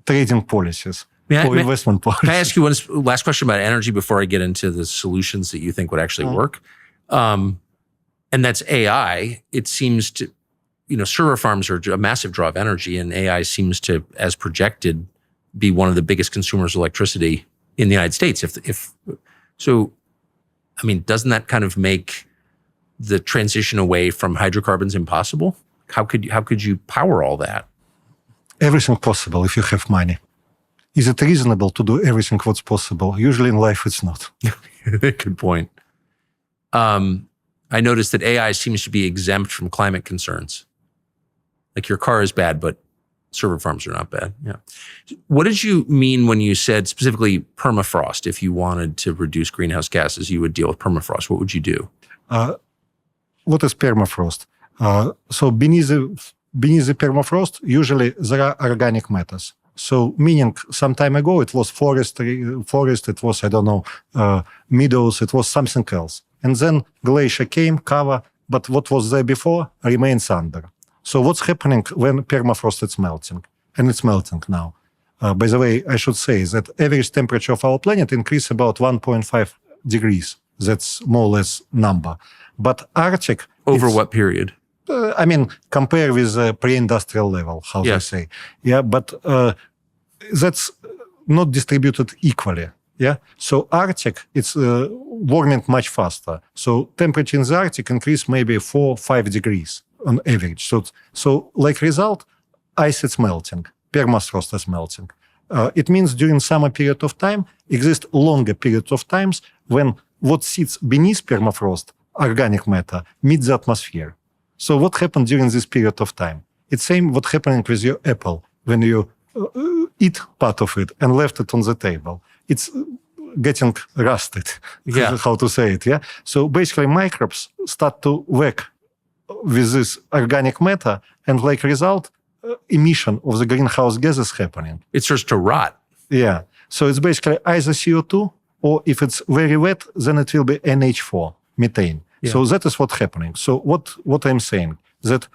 Speaker 2: trading policies or investment policies.
Speaker 1: Can I ask you one last question about energy before I get into the solutions that you think would actually work? And that's AI. It seems to, server farms are a massive draw of energy, and AI seems to, as projected, be one of the biggest consumers of electricity in the United States. If so, I mean, doesn't that kind of make the transition away from hydrocarbons impossible? How could you power all that?
Speaker 2: Everything possible if you have money. Is it reasonable to do everything what's possible? Usually in life, it's not.
Speaker 1: Good point. I noticed that AI seems to be exempt from climate concerns. Like your car is bad, but server farms are not bad. Yeah. What did you mean when you said specifically permafrost? If you wanted to reduce greenhouse gases, you would deal with permafrost. What would you do?
Speaker 2: What is permafrost? So beneath the permafrost, usually there are organic matters. So meaning some time ago it was forest, it was, meadows, it was something else. And then glacier came, cover, but what was there before remains under. So what's happening when permafrost is melting? And it's melting now. By the way, I should say that average temperature of our planet increased about 1.5 degrees. That's more or less number. But Arctic...
Speaker 1: Over what period?
Speaker 2: Compare with the pre-industrial level, how they say. Yeah, but that's not distributed equally. Yeah, so Arctic, it's warming much faster. So temperature in the Arctic increase maybe 4-5 degrees on average. So like result, ice is melting, permafrost is melting. It means during summer period of time, exist longer period of times when what sits beneath permafrost, organic matter, meets the atmosphere. So what happened during this period of time? It's same what happening with your apple when you eat part of it and left it on the table. It's getting rusted, how to say it, yeah? So basically microbes start to work with this organic matter, and like result, emission of the greenhouse gases happening.
Speaker 1: It starts to rot.
Speaker 2: Yeah. So it's basically either CO2, or if it's very wet, then it will be NH4, methane. Yeah. So that is what's happening. So what I'm saying, that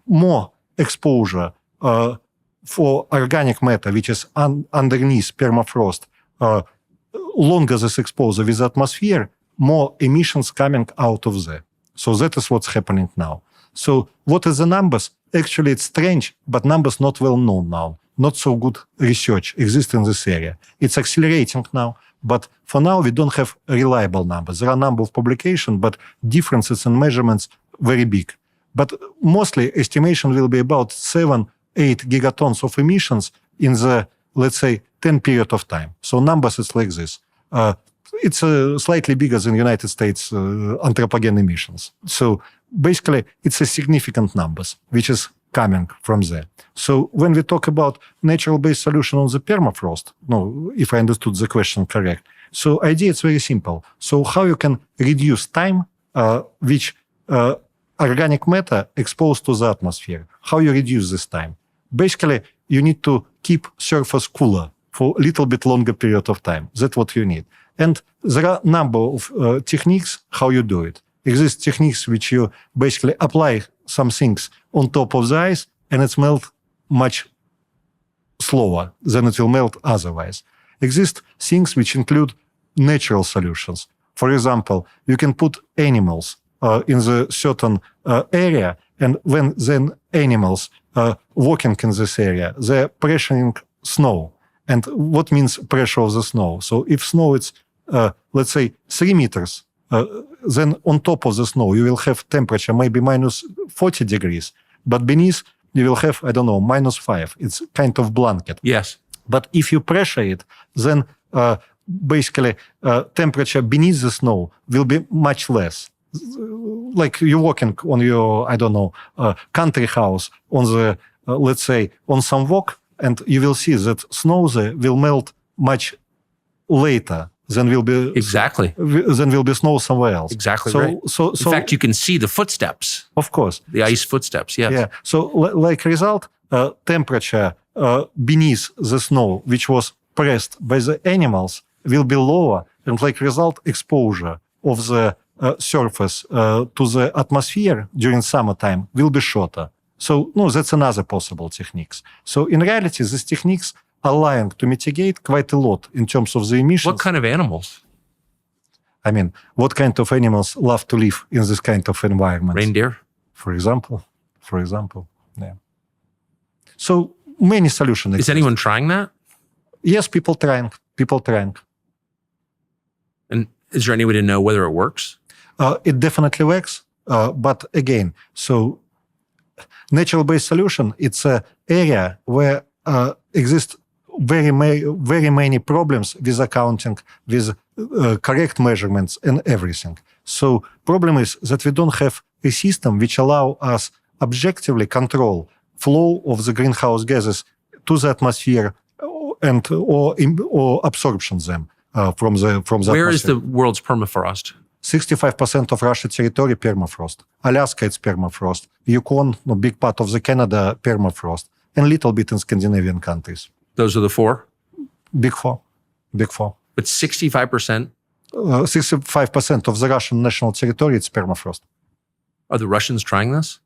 Speaker 2: more exposure for organic matter, which is underneath permafrost, longer this exposure with the atmosphere, more emissions coming out of there. So that is what's happening now. So what is the numbers? Actually, it's strange, but numbers not well known now. Not so good research exists in this area. It's accelerating now, but for now we don't have reliable numbers. There are a number of publications, but differences in measurements very big. But mostly estimation will be about 7-8 gigatons of emissions in the, let's say, 10 period of time. So numbers is like this. It's slightly bigger than United States anthropogene emissions. So basically, it's a significant numbers, which is coming from there. So when we talk about natural-based solution on the permafrost, if I understood the question correct, so idea is very simple. So how you can reduce time which organic matter exposed to the atmosphere? How you reduce this time? Basically, you need to keep surface cooler for a little bit longer period of time. That's what you need. And there are a number of techniques how you do it. Exist techniques which you basically apply some things on top of the ice, and it's melt much slower than it will melt otherwise. Exist things which include natural solutions. For example, you can put animals in the certain area, and when then animals walking in this area, they're pressuring snow. And what means pressure of the snow? So if snow is, let's say, 3 meters, then on top of the snow, you will have temperature maybe minus 40 degrees, but beneath you will have, minus 5. It's kind of blanket.
Speaker 1: Yes.
Speaker 2: But if you pressure it, then basically temperature beneath the snow will be much less. Like you're walking on your, country house on the, let's say, on some walk, and you will see that snow there will melt much later than will be snow somewhere else.
Speaker 1: Exactly right.
Speaker 2: So,
Speaker 1: in fact, you can see the footsteps.
Speaker 2: Of course.
Speaker 1: The ice footsteps, yes.
Speaker 2: Yeah. So like result, temperature beneath the snow, which was pressed by the animals, will be lower, and like result, exposure of the surface to the atmosphere during summertime will be shorter. So, that's another possible techniques. So in reality, these techniques allowing to mitigate quite a lot in terms of the emissions.
Speaker 1: What kind of animals?
Speaker 2: What kind of animals love to live in this kind of environment?
Speaker 1: Reindeer?
Speaker 2: For example. for example. Yeah. So many solutions.
Speaker 1: Is anyone trying that?
Speaker 2: Yes, people trying.
Speaker 1: And is there any way to know whether it works?
Speaker 2: It definitely works. But again, so natural-based solution, it's an area where exist very many problems with accounting, with correct measurements and everything. So problem is that we don't have a system which allow us objectively control flow of the greenhouse gases to the atmosphere and or absorption them from the
Speaker 1: Where is
Speaker 2: atmosphere.
Speaker 1: the world's permafrost?
Speaker 2: 65% of Russian territory permafrost. Alaska, it's permafrost. Yukon, a big part of the Canada, permafrost. And little bit in Scandinavian countries.
Speaker 1: Those are the four?
Speaker 2: Big four.
Speaker 1: But 65%?
Speaker 2: 65% of the Russian national territory, it's permafrost.
Speaker 1: Are the Russians trying this?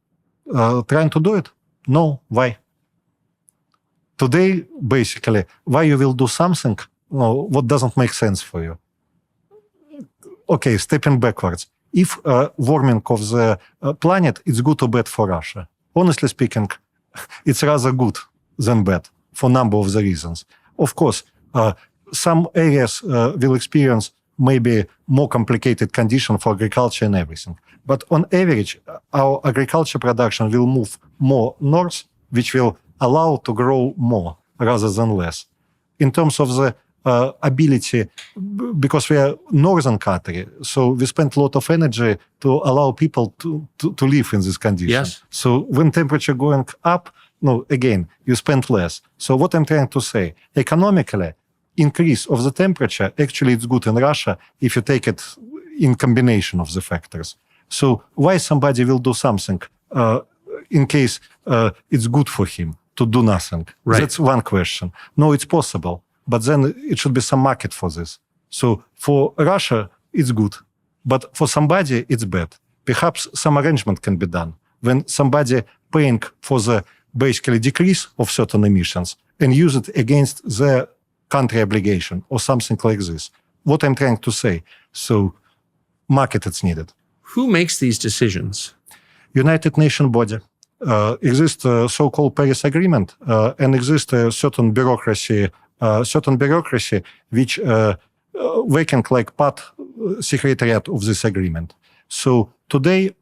Speaker 2: Trying to do it? No. Why? Today, basically, why you will do something what doesn't make sense for you? Okay, stepping backwards. If warming of the planet is good or bad for Russia? Honestly speaking, it's rather good than bad for a number of the reasons. Of course, some areas will experience maybe more complicated condition for agriculture and everything. But on average, our agriculture production will move more north, which will allow to grow more rather than less. In terms of the ability, because we are northern country, so we spend a lot of energy to allow people to live in this condition.
Speaker 1: Yes.
Speaker 2: So when temperature going up, again, you spend less. So what I'm trying to say, economically, increase of the temperature, actually it's good in Russia if you take it in combination of the factors. So why somebody will do something in case it's good for him to do nothing?
Speaker 1: Right.
Speaker 2: That's one question. No, it's possible. But then it should be some market for this. So for Russia, it's good. But for somebody, it's bad. Perhaps some arrangement can be done. When somebody paying for the basically decrease of certain emissions and use it against their country obligation or something like this. What I'm trying to say. So market is needed.
Speaker 1: Who makes these decisions?
Speaker 2: United Nations body. Exists a so-called Paris Agreement and exists a certain bureaucracy which working like part secretariat of this agreement. So today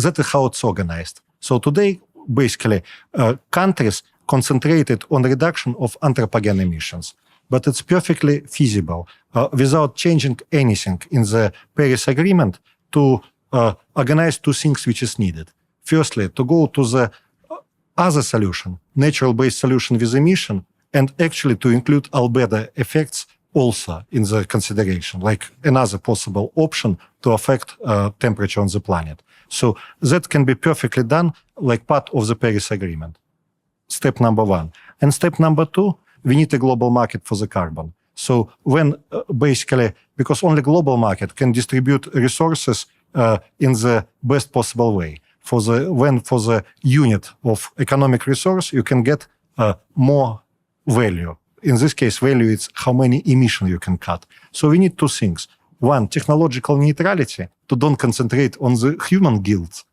Speaker 2: that is how it's organized. So today, basically, countries concentrated on reduction of anthropogen emissions. But it's perfectly feasible without changing anything in the Paris Agreement to organize two things which is needed. Firstly, to go to the other solution, natural-based solution with emission, and actually to include albedo effects also in the consideration, like another possible option to affect temperature on the planet. So that can be perfectly done like part of the Paris Agreement. Step number one. And step number two, we need a global market for the carbon. So when basically, because only global market can distribute resources in the best possible way. For the unit of economic resource, you can get more value. In this case, value is how many emission you can cut. So we need two things. One, technological neutrality, to don't concentrate on the human guilt,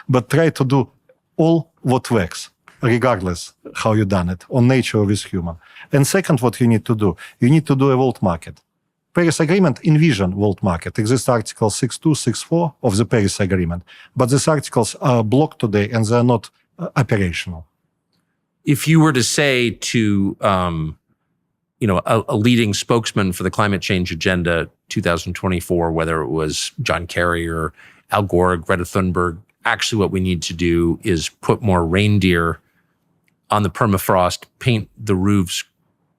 Speaker 2: but try to do all what works, regardless how you done it, on nature with human. And second, what you need to do a world market. Paris Agreement envision world market. Exists Article 6.2, 6.4 of the Paris Agreement. But these articles are blocked today and they are not operational.
Speaker 1: If you were to say to, a leading spokesman for the climate change agenda 2024, whether it was John Kerry or Al Gore, Greta Thunberg, actually what we need to do is put more reindeer on the permafrost, paint the roofs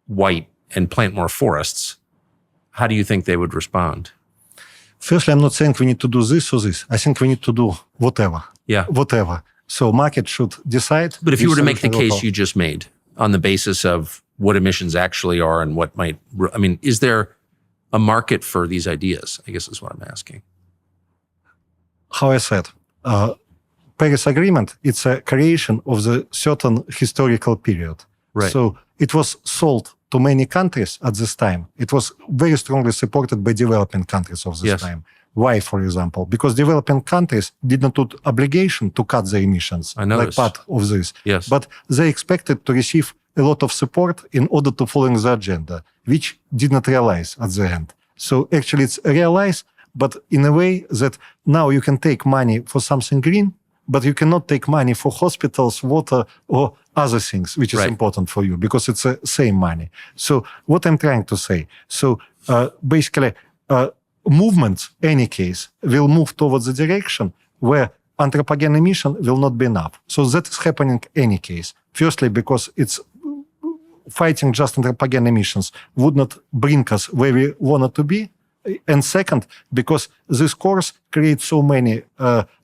Speaker 1: white, and plant more forests, how do you think they would respond?
Speaker 2: Firstly, I'm not saying we need to do this or this. I think we need to do whatever.
Speaker 1: Yeah.
Speaker 2: Whatever. So market should decide.
Speaker 1: But if you were to make the case you just made on the basis of what emissions actually are and what might, is there a market for these ideas? I guess is what I'm asking.
Speaker 2: How I said, Paris Agreement, it's a creation of the certain historical period.
Speaker 1: Right.
Speaker 2: So it was sold to many countries at this time. It was very strongly supported by developing countries of this time. Why, for example? Because developing countries did not put obligation to cut their emissions like part of this.
Speaker 1: Yes.
Speaker 2: But they expected to receive a lot of support in order to follow the agenda, which did not realize at the end. So actually it's realized, but in a way that now you can take money for something green, but you cannot take money for hospitals, water, or other things, which is important for you, because it's the same money. So what I'm trying to say, basically, movements, any case, will move towards the direction where anthropogen emission will not be enough. So that is happening any case. Firstly, because it's fighting just anthropogen emissions would not bring us where we wanted to be. And second, because this course creates so many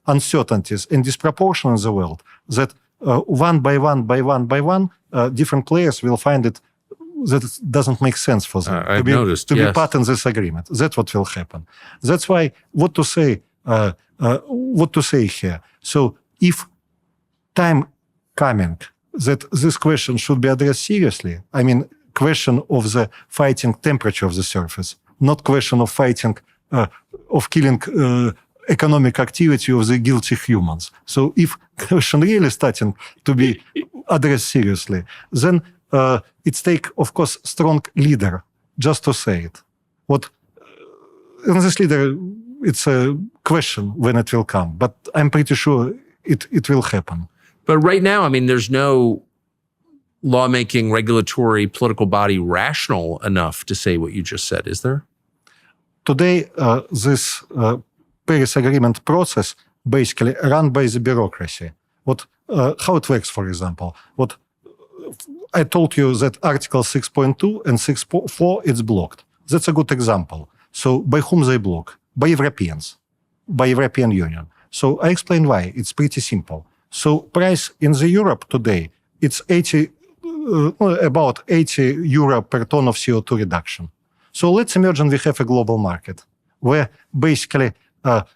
Speaker 2: uncertainties and disproportion in the world that one by one, different players will find it that it doesn't make sense for them to be part in this agreement. That's what will happen. That's why what to say here. So if time coming that this question should be addressed seriously, I mean, question of the fighting temperature of the surface, not question of fighting, of killing economic activity of the guilty humans. So if question really starting to be addressed seriously, then it's take, of course, strong leader just to say it. And this leader, it's a question when it will come, but I'm pretty sure it will happen.
Speaker 1: But right now, I mean, there's no lawmaking, regulatory, political body rational enough to say what you just said, is there?
Speaker 2: Today, this Paris Agreement process basically run by the bureaucracy. How it works, for example. I told you that Article 6.2 and 6.4, it's blocked. That's a good example. So by whom they block? By Europeans, by European Union. So I explain why. It's pretty simple. So price in the Europe today, it's about 80 euro per ton of CO2 reduction. So let's imagine we have a global market where basically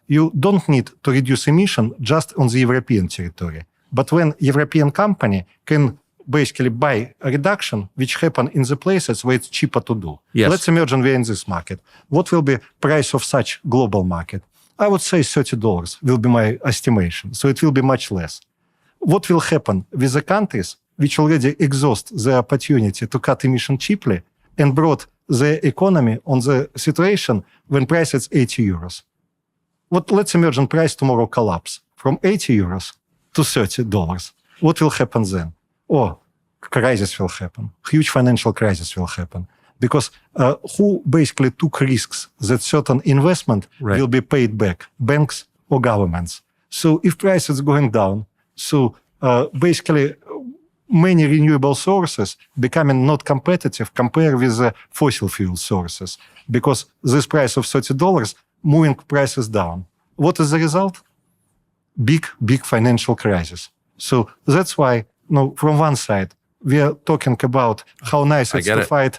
Speaker 2: you don't need to reduce emission just on the European territory. But when European company can basically buy a reduction, which happen in the places where it's cheaper to do.
Speaker 1: Yes.
Speaker 2: Let's imagine we're in this market. What will be price of such global market? I would say $30 will be my estimation. So it will be much less. What will happen with the countries which already exhaust the opportunity to cut emission cheaply and brought the economy on the situation when price is 80 euros? Let's imagine price tomorrow collapse from 80 euros to $30. What will happen then? Crisis will happen. Huge financial crisis will happen. Because who basically took risks that certain investment will be paid back? Banks or governments? So if price is going down, so basically many renewable sources becoming not competitive compared with the fossil fuel sources. Because this price of $30 moving prices down. What is the result? Big financial crisis. So that's why, from one side, we are talking about how nice it's to fight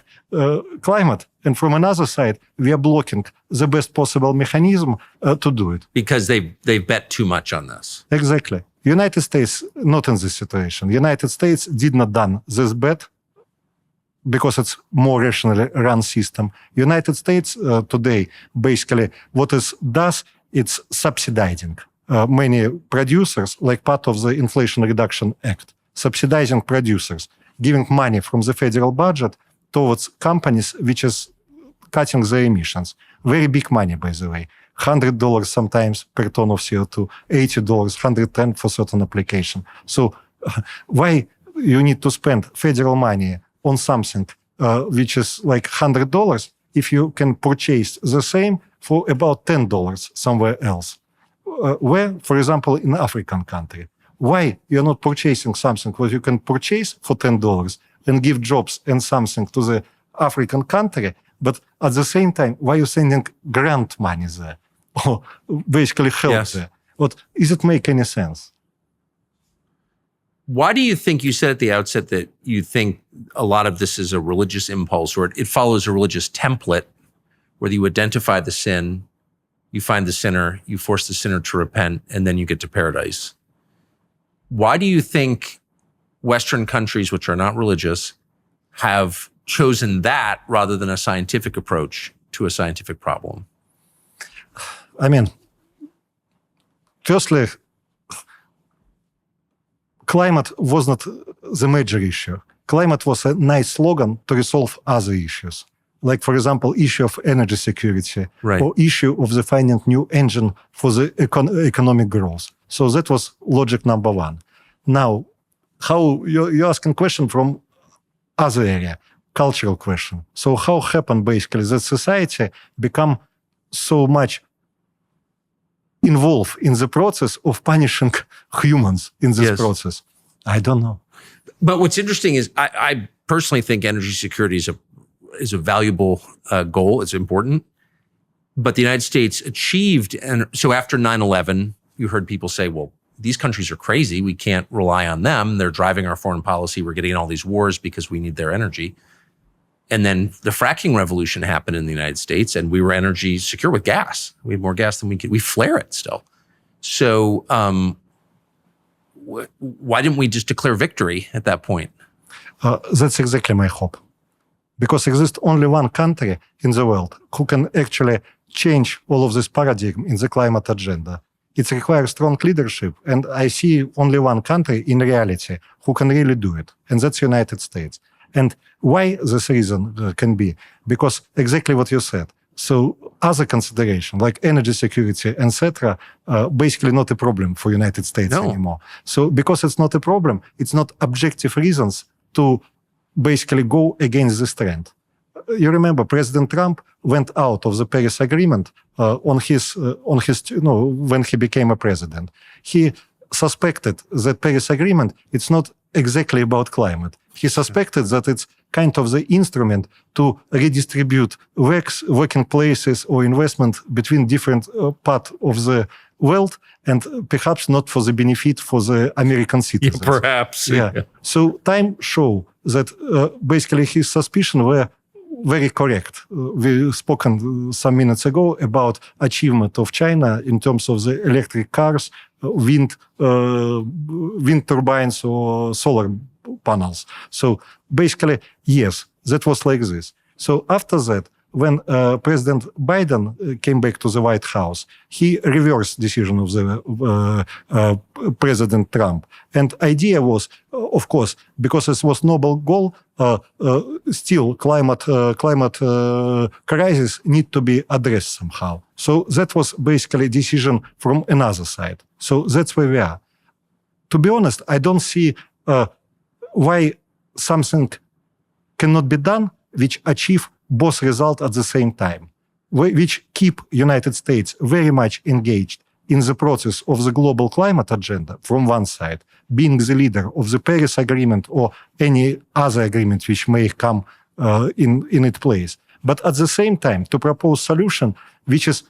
Speaker 2: climate. And from another side, we are blocking the best possible mechanism to do it.
Speaker 1: Because they've bet too much on this.
Speaker 2: Exactly. United States, not in this situation. United States did not done this bet because it's more rationally run system. United States today, basically, what it does, it's subsidizing many producers like part of the Inflation Reduction Act. Subsidizing producers, giving money from the federal budget towards companies which is cutting their emissions. Very big money, by the way. $100 sometimes per ton of CO2, $80, $110 for certain application. So why you need to spend federal money on something which is like $100 if you can purchase the same for about $10 somewhere else? Where, for example, in African country. Why you're not purchasing something what you can purchase for $10 and give jobs and something to the African country, but at the same time, why you're sending grant money there or basically help there? Does it make any sense?
Speaker 1: Why do you think, you said at the outset that you think a lot of this is a religious impulse, or it follows a religious template where you identify the sin, you find the sinner, you force the sinner to repent, and then you get to paradise? Why do you think Western countries, which are not religious, have chosen that rather than a scientific approach to a scientific problem?
Speaker 2: I mean, firstly, climate was not the major issue. Climate was a nice slogan to resolve other issues. Like, for example, issue of energy security,
Speaker 1: Right.
Speaker 2: or issue of the finding new engine for the economic growth. So that was logic number one. Now, how you're asking question from other area, cultural question. So how happened basically that society become so much involved in the process of punishing humans in this
Speaker 1: Yes.
Speaker 2: process? I don't know.
Speaker 1: But what's interesting is I personally think energy security is a valuable goal. It's important. But the United States achieved, and so after 9/11, you heard people say, well, these countries are crazy. We can't rely on them. They're driving our foreign policy. We're getting in all these wars because we need their energy. And then the fracking revolution happened in the United States, and we were energy secure with gas. We had more gas than we flare it still. So why didn't we just declare victory at that point?
Speaker 2: That's exactly my hope. Because exists only one country in the world who can actually change all of this paradigm in the climate agenda. It requires strong leadership, and I see only one country in reality who can really do it, and that's United States. And why this reason can be? Because exactly what you said. So other consideration, like energy security, etc., basically not a problem for United States anymore. So because it's not a problem, it's not objective reasons to basically go against this trend. You remember President Trump went out of the Paris Agreement when he became a president. He suspected that Paris Agreement, it's not exactly about climate. He suspected that it's kind of the instrument to redistribute working places or investment between different parts of the world, and perhaps not for the benefit for the American citizens.
Speaker 1: Yeah, perhaps.
Speaker 2: Yeah. So time show that basically his suspicions were very correct. We spoken some minutes ago about achievement of China in terms of the electric cars, wind turbines or solar panels. So basically, yes, that was like this. So after that, when President Biden came back to the White House, he reversed decision of the President Trump. And idea was, of course, because it was noble goal, still climate crisis need to be addressed somehow. So that was basically decision from another side. So that's where we are. To be honest, I don't see why something cannot be done which achieve both results at the same time, which keep United States very much engaged in the process of the global climate agenda from one side, being the leader of the Paris Agreement or any other agreement which may come in its place. But at the same time, to propose solution which is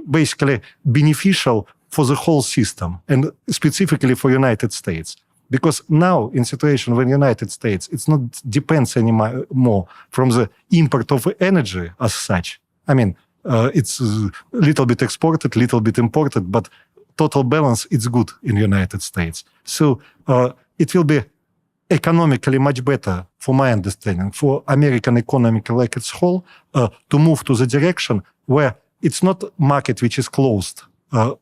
Speaker 2: basically beneficial for the whole system and specifically for United States. Because now, in situation when United States, it's not depends anymore from the import of energy as such. I mean, it's a little bit exported, little bit imported, but total balance, it's good in United States. So it will be economically much better, for my understanding, for American economy like its whole, to move to the direction where it's not market which is closed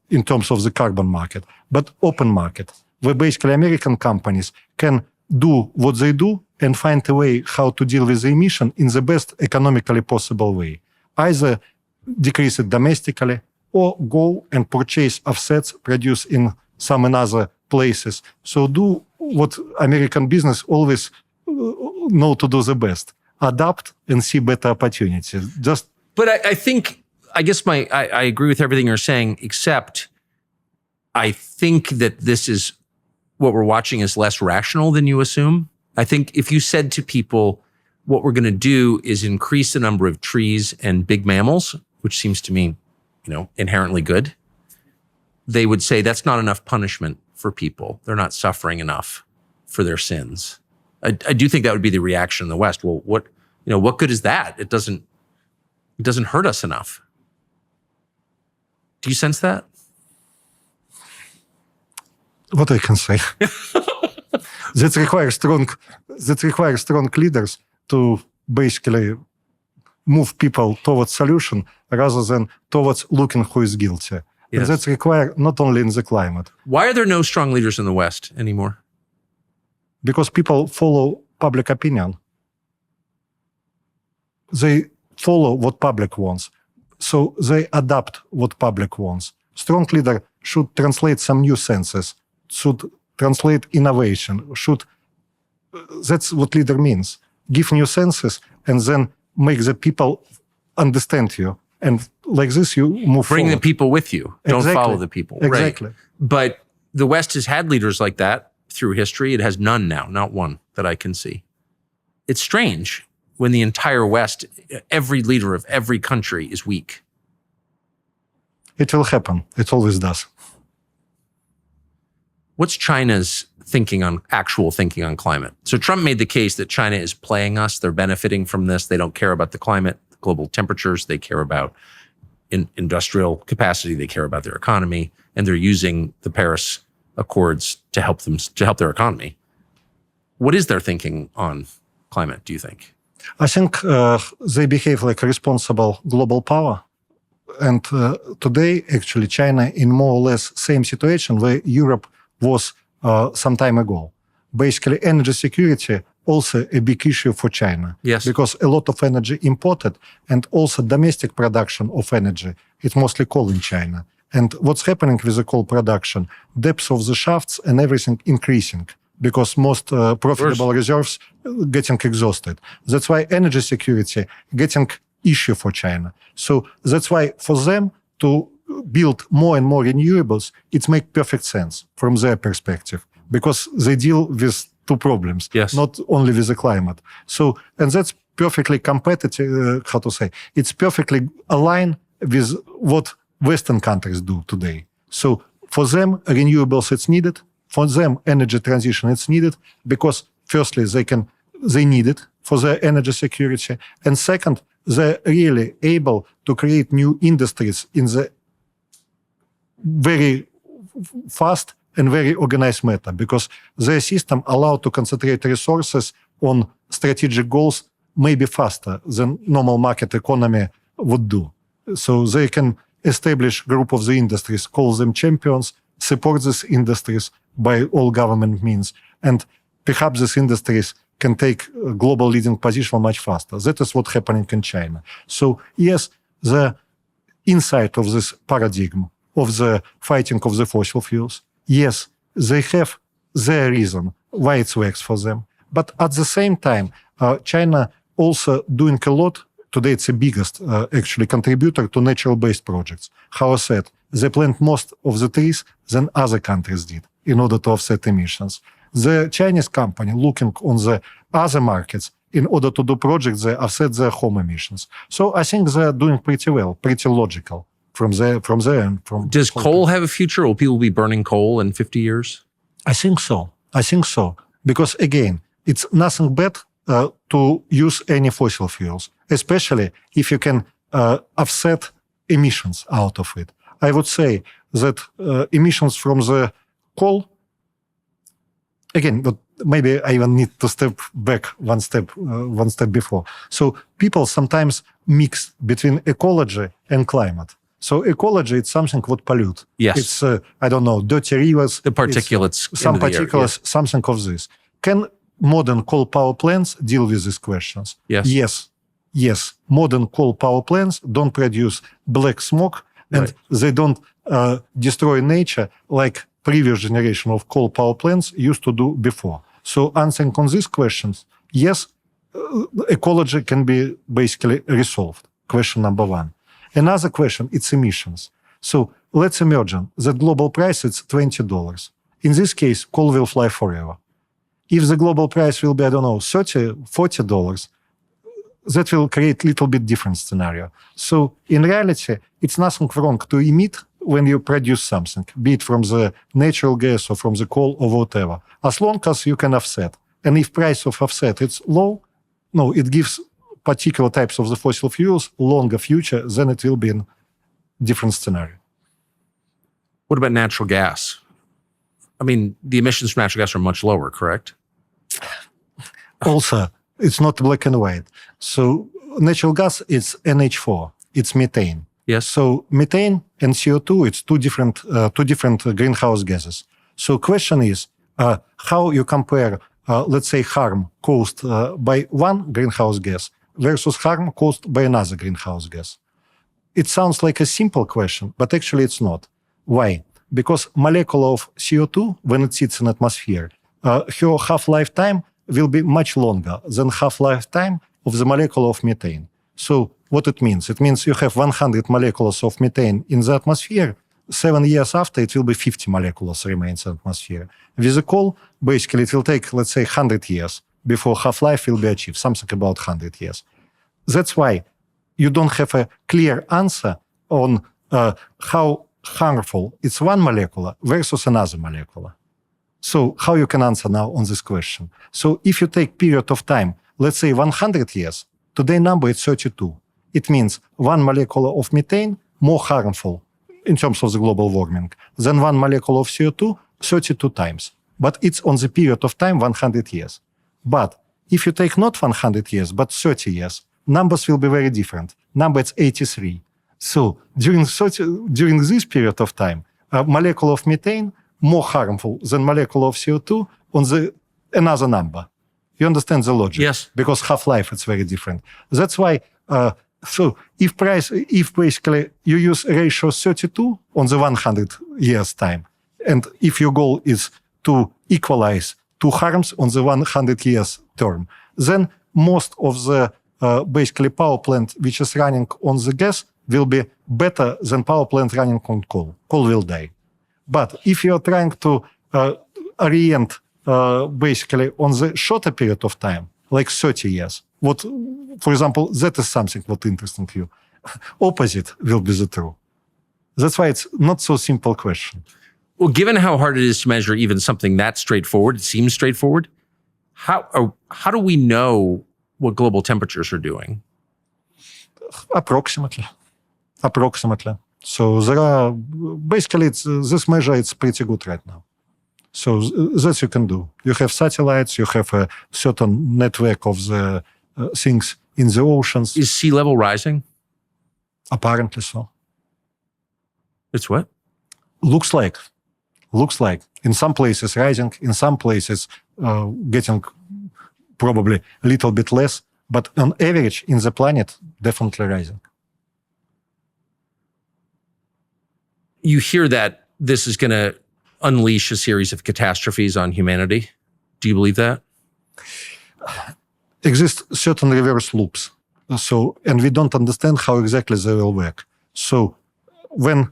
Speaker 2: in terms of the carbon market, but open market, where basically American companies can do what they do and find a way how to deal with the emission in the best economically possible way. Either decrease it domestically or go and purchase offsets produced in some other places. So do what American business always know to do the best. Adapt and see better opportunities.
Speaker 1: But I think, I guess I agree with everything you're saying, except I think that this is what we're watching is less rational than you assume. I think if you said to people, what we're going to do is increase the number of trees and big mammals, which seems to me, inherently good, they would say that's not enough punishment for people. They're not suffering enough for their sins. I do think that would be the reaction in the West. Well, what good is that? It doesn't hurt us enough. Do you sense that?
Speaker 2: What I can say? that requires strong leaders to basically move people towards solution rather than towards looking who is guilty.
Speaker 1: Yes.
Speaker 2: And that's required not only in the climate.
Speaker 1: Why are there no strong leaders in the West anymore?
Speaker 2: Because people follow public opinion. They follow what public wants. So they adapt what public wants. Strong leader should translate some new senses, should translate innovation, that's what leader means. Give new senses and then make the people understand you. And like this, you move
Speaker 1: Bring
Speaker 2: forward.
Speaker 1: the people with you. Don't
Speaker 2: Exactly.
Speaker 1: follow the people.
Speaker 2: Exactly.
Speaker 1: Right. But the West has had leaders like that through history. It has none now, not one that I can see. It's strange when the entire West, every leader of every country is weak.
Speaker 2: It will happen. It always does.
Speaker 1: What's China's actual thinking on climate? So Trump made the case that China is playing us. They're benefiting from this. They don't care about the climate, global temperatures. They care about industrial capacity. They care about their economy, and they're using the Paris Accords to help their economy. What is their thinking on climate, do you think?
Speaker 2: I think they behave like a responsible global power. And today, actually, China in more or less same situation where Europe was some time ago. Basically, energy security also a big issue for China.
Speaker 1: Yes.
Speaker 2: Because a lot of energy imported and also domestic production of energy, it's mostly coal in China. And what's happening with the coal production, depth of the shafts and everything increasing because most profitable reserves getting exhausted. That's why energy security getting issue for China. So that's why for them to build more and more renewables, it makes perfect sense from their perspective because they deal with two problems,
Speaker 1: yes.
Speaker 2: not only with the climate. So, and that's perfectly competitive, it's perfectly aligned with what Western countries do today. So for them, renewables it's needed. For them, energy transition it's needed because firstly, they need it for their energy security. And second, they're really able to create new industries in the very fast and very organized manner because their system allowed to concentrate resources on strategic goals maybe faster than normal market economy would do. So they can establish group of the industries, call them champions, support these industries by all government means, and perhaps these industries can take a global leading position much faster. That is what's happening in China. So yes, the insight of this paradigm of the fighting of the fossil fuels, yes, they have their reason why it works for them. But at the same time, China also doing a lot. Today, it's the biggest actually contributor to natural-based projects. How I said, they plant most of the trees than other countries did in order to offset emissions. The Chinese company looking on the other markets in order to do projects that offset their home emissions. So I think they're doing pretty well, pretty logical from there and from.
Speaker 1: Does coal have a future? Will people be burning coal in 50 years?
Speaker 2: I think so. Because again, it's nothing bad to use any fossil fuels, especially if you can offset emissions out of it. I would say that emissions from the coal, again, but maybe I even need to step back one step before. So people sometimes mix between ecology and climate. So ecology, it's something what pollute.
Speaker 1: Yes.
Speaker 2: It's, dirty rivers.
Speaker 1: The particulates.
Speaker 2: Some
Speaker 1: into the air,
Speaker 2: particulates, something of this. Can modern coal power plants deal with these questions?
Speaker 1: Yes.
Speaker 2: Yes. Modern coal power plants don't produce black smoke and they don't destroy nature like previous generation of coal power plants used to do before. So answering on these questions, yes, ecology can be basically resolved. Question number one. Another question, it's emissions. So let's imagine that global price is $20. In this case, coal will fly forever. If the global price will be, $30, $40, that will create a little bit different scenario. So in reality, it's nothing wrong to emit when you produce something, be it from the natural gas or from the coal or whatever, as long as you can offset. And if price of offset is low, it gives particular types of the fossil fuels longer future, then it will be in different scenario.
Speaker 1: What about natural gas? I mean, the emissions from natural gas are much lower, correct?
Speaker 2: Also, it's not black and white. So natural gas is NH4. It's methane.
Speaker 1: Yes.
Speaker 2: So methane and CO2, it's two different greenhouse gases. So question is how you compare, let's say, harm caused by one greenhouse gas versus harm caused by another greenhouse gas. It sounds like a simple question, but actually it's not. Why? Because molecule of CO2, when it sits in atmosphere, her half-life time will be much longer than half-life time of the molecule of methane. So what it means? It means you have 100 molecules of methane in the atmosphere. 7 years after, it will be 50 molecules remains in the atmosphere. With the coal, basically, it will take, let's say, 100 years before half-life will be achieved, something about 100 years. That's why you don't have a clear answer on how harmful it's one molecule versus another molecule. So how you can answer now on this question? So if you take period of time, let's say 100 years, today number is 32. It means one molecule of methane more harmful in terms of the global warming than one molecule of CO2 32 times. But it's on the period of time 100 years. But if you take not 100 years, but 30 years, numbers will be very different. Number is 83. So during this period of time, a molecule of methane more harmful than molecule of CO2 on the another number. You understand the logic?
Speaker 1: Yes.
Speaker 2: Because half-life is very different. That's why. So if basically you use ratio 32 on the 100 years time, and if your goal is to equalize two harms on the 100 years term, then most of the basically power plant which is running on the gas will be better than power plant running on coal. Coal will die. But if you are trying to orient basically on the shorter period of time, like 30 years, what, for example, that is something what interesting to you. Opposite will be the true. That's why it's not so simple question.
Speaker 1: Well, given how hard it is to measure even something that straightforward, it seems straightforward. How do we know what global temperatures are doing?
Speaker 2: Approximately. So there are basically this measure it's pretty good right now. So that you can do. You have satellites. You have a certain network of the things in the oceans.
Speaker 1: Is sea level rising?
Speaker 2: Apparently so.
Speaker 1: It's what?
Speaker 2: Looks like. In some places rising, in some places getting probably a little bit less, but on average in the planet, definitely rising.
Speaker 1: You hear that this is going to unleash a series of catastrophes on humanity. Do you believe that?
Speaker 2: Exist certain reverse loops. So, and we don't understand how exactly they will work. So when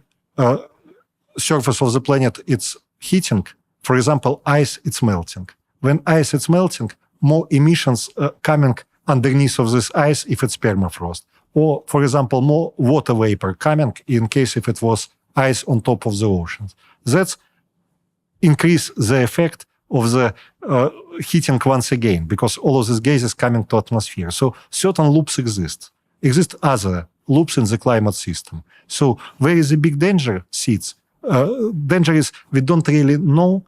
Speaker 2: surface of the planet it's heating, for example, ice it's melting. When ice is melting, more emissions coming underneath of this ice if it's permafrost. Or, for example, more water vapor coming in case if it was ice on top of the oceans. That's increase the effect of the heating once again, because all of these gases coming to atmosphere. So certain loops exist. Exist other loops in the climate system. So where is the big danger sits? Danger is we don't really know.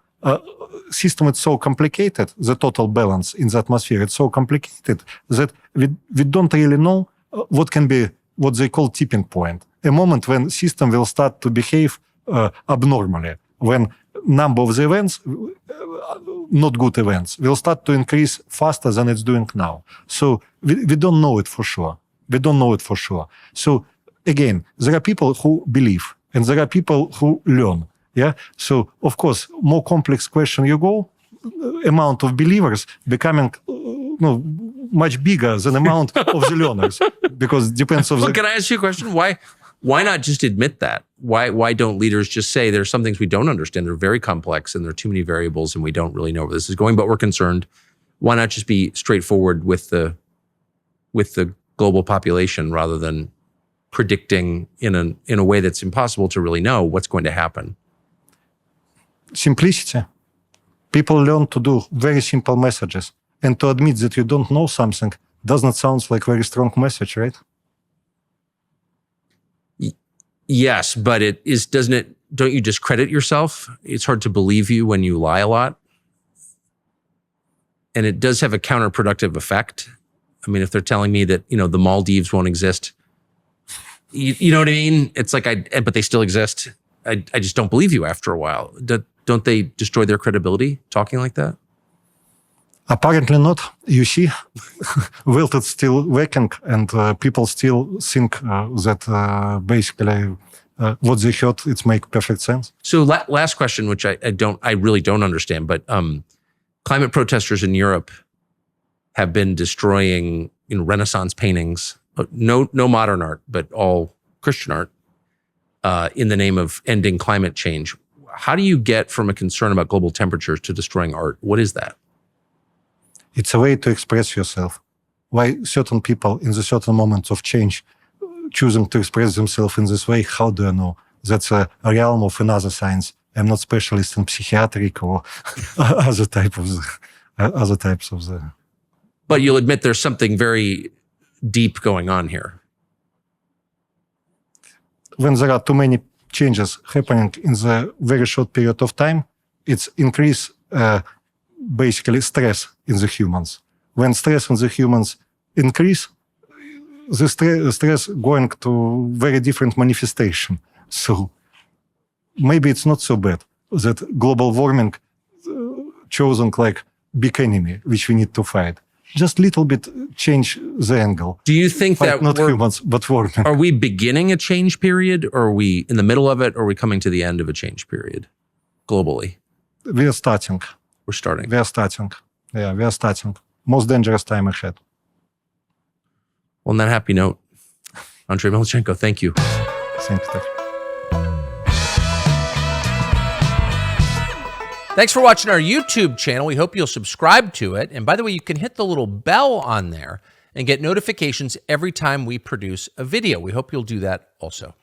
Speaker 2: System is so complicated, the total balance in the atmosphere, it's so complicated that we don't really know what can be what they call tipping point. A moment when system will start to behave abnormally, when number of the events, not good events, will start to increase faster than it's doing now. So we don't know it for sure. So again, there are people who believe and there are people who learn. Yeah. So of course, more complex question you go, amount of believers becoming much bigger than amount of the learners, because it depends on.
Speaker 1: Well, can I ask you a question? Why not just admit that? Why don't leaders just say there's some things we don't understand? They're very complex and there are too many variables and we don't really know where this is going, but we're concerned. Why not just be straightforward with the global population rather than predicting in a way that's impossible to really know what's going to happen?
Speaker 2: Simplicity. People learn to do very simple messages, and to admit that you don't know something doesn't sound like very strong message, right?
Speaker 1: Yes, but don't you discredit yourself? It's hard to believe you when you lie a lot. And it does have a counterproductive effect. I mean, if they're telling me that, the Maldives won't exist, you know what I mean? It's like, but they still exist. I just don't believe you after a while. Don't they destroy their credibility talking like that?
Speaker 2: Apparently not. You see, world is still working, and people still think that basically what they heard, it makes perfect sense.
Speaker 1: So last question, which I really don't understand, but climate protesters in Europe have been destroying Renaissance paintings, no modern art, but all Christian art, in the name of ending climate change. How do you get from a concern about global temperatures to destroying art? What is that?
Speaker 2: It's a way to express yourself. Why certain people in the certain moments of change choosing to express themselves in this way, how do I know? That's a realm of another science. I'm not specialist in psychiatric or other types of the.
Speaker 1: But you'll admit there's something very deep going on here.
Speaker 2: When there are too many changes happening in the very short period of time, it's increase basically stress in the humans. When stress in the humans increase, the stress going to very different manifestation. So maybe it's not so bad that global warming chosen like big enemy, which we need to fight. Just little bit change the angle.
Speaker 1: Do you think that
Speaker 2: not humans, but warming?
Speaker 1: Are we beginning a change period, or are we in the middle of it, or are we coming to the end of a change period globally?
Speaker 2: We are starting.
Speaker 1: We're starting.
Speaker 2: We are starting. Yeah, we are starting. Most dangerous time ahead.
Speaker 1: On that happy note, Andrey Melnichenko, thank you.
Speaker 2: Thank you.
Speaker 3: Thanks for watching our YouTube channel. We hope you'll subscribe to it. And by the way, you can hit the little bell on there and get notifications every time we produce a video. We hope you'll do that also.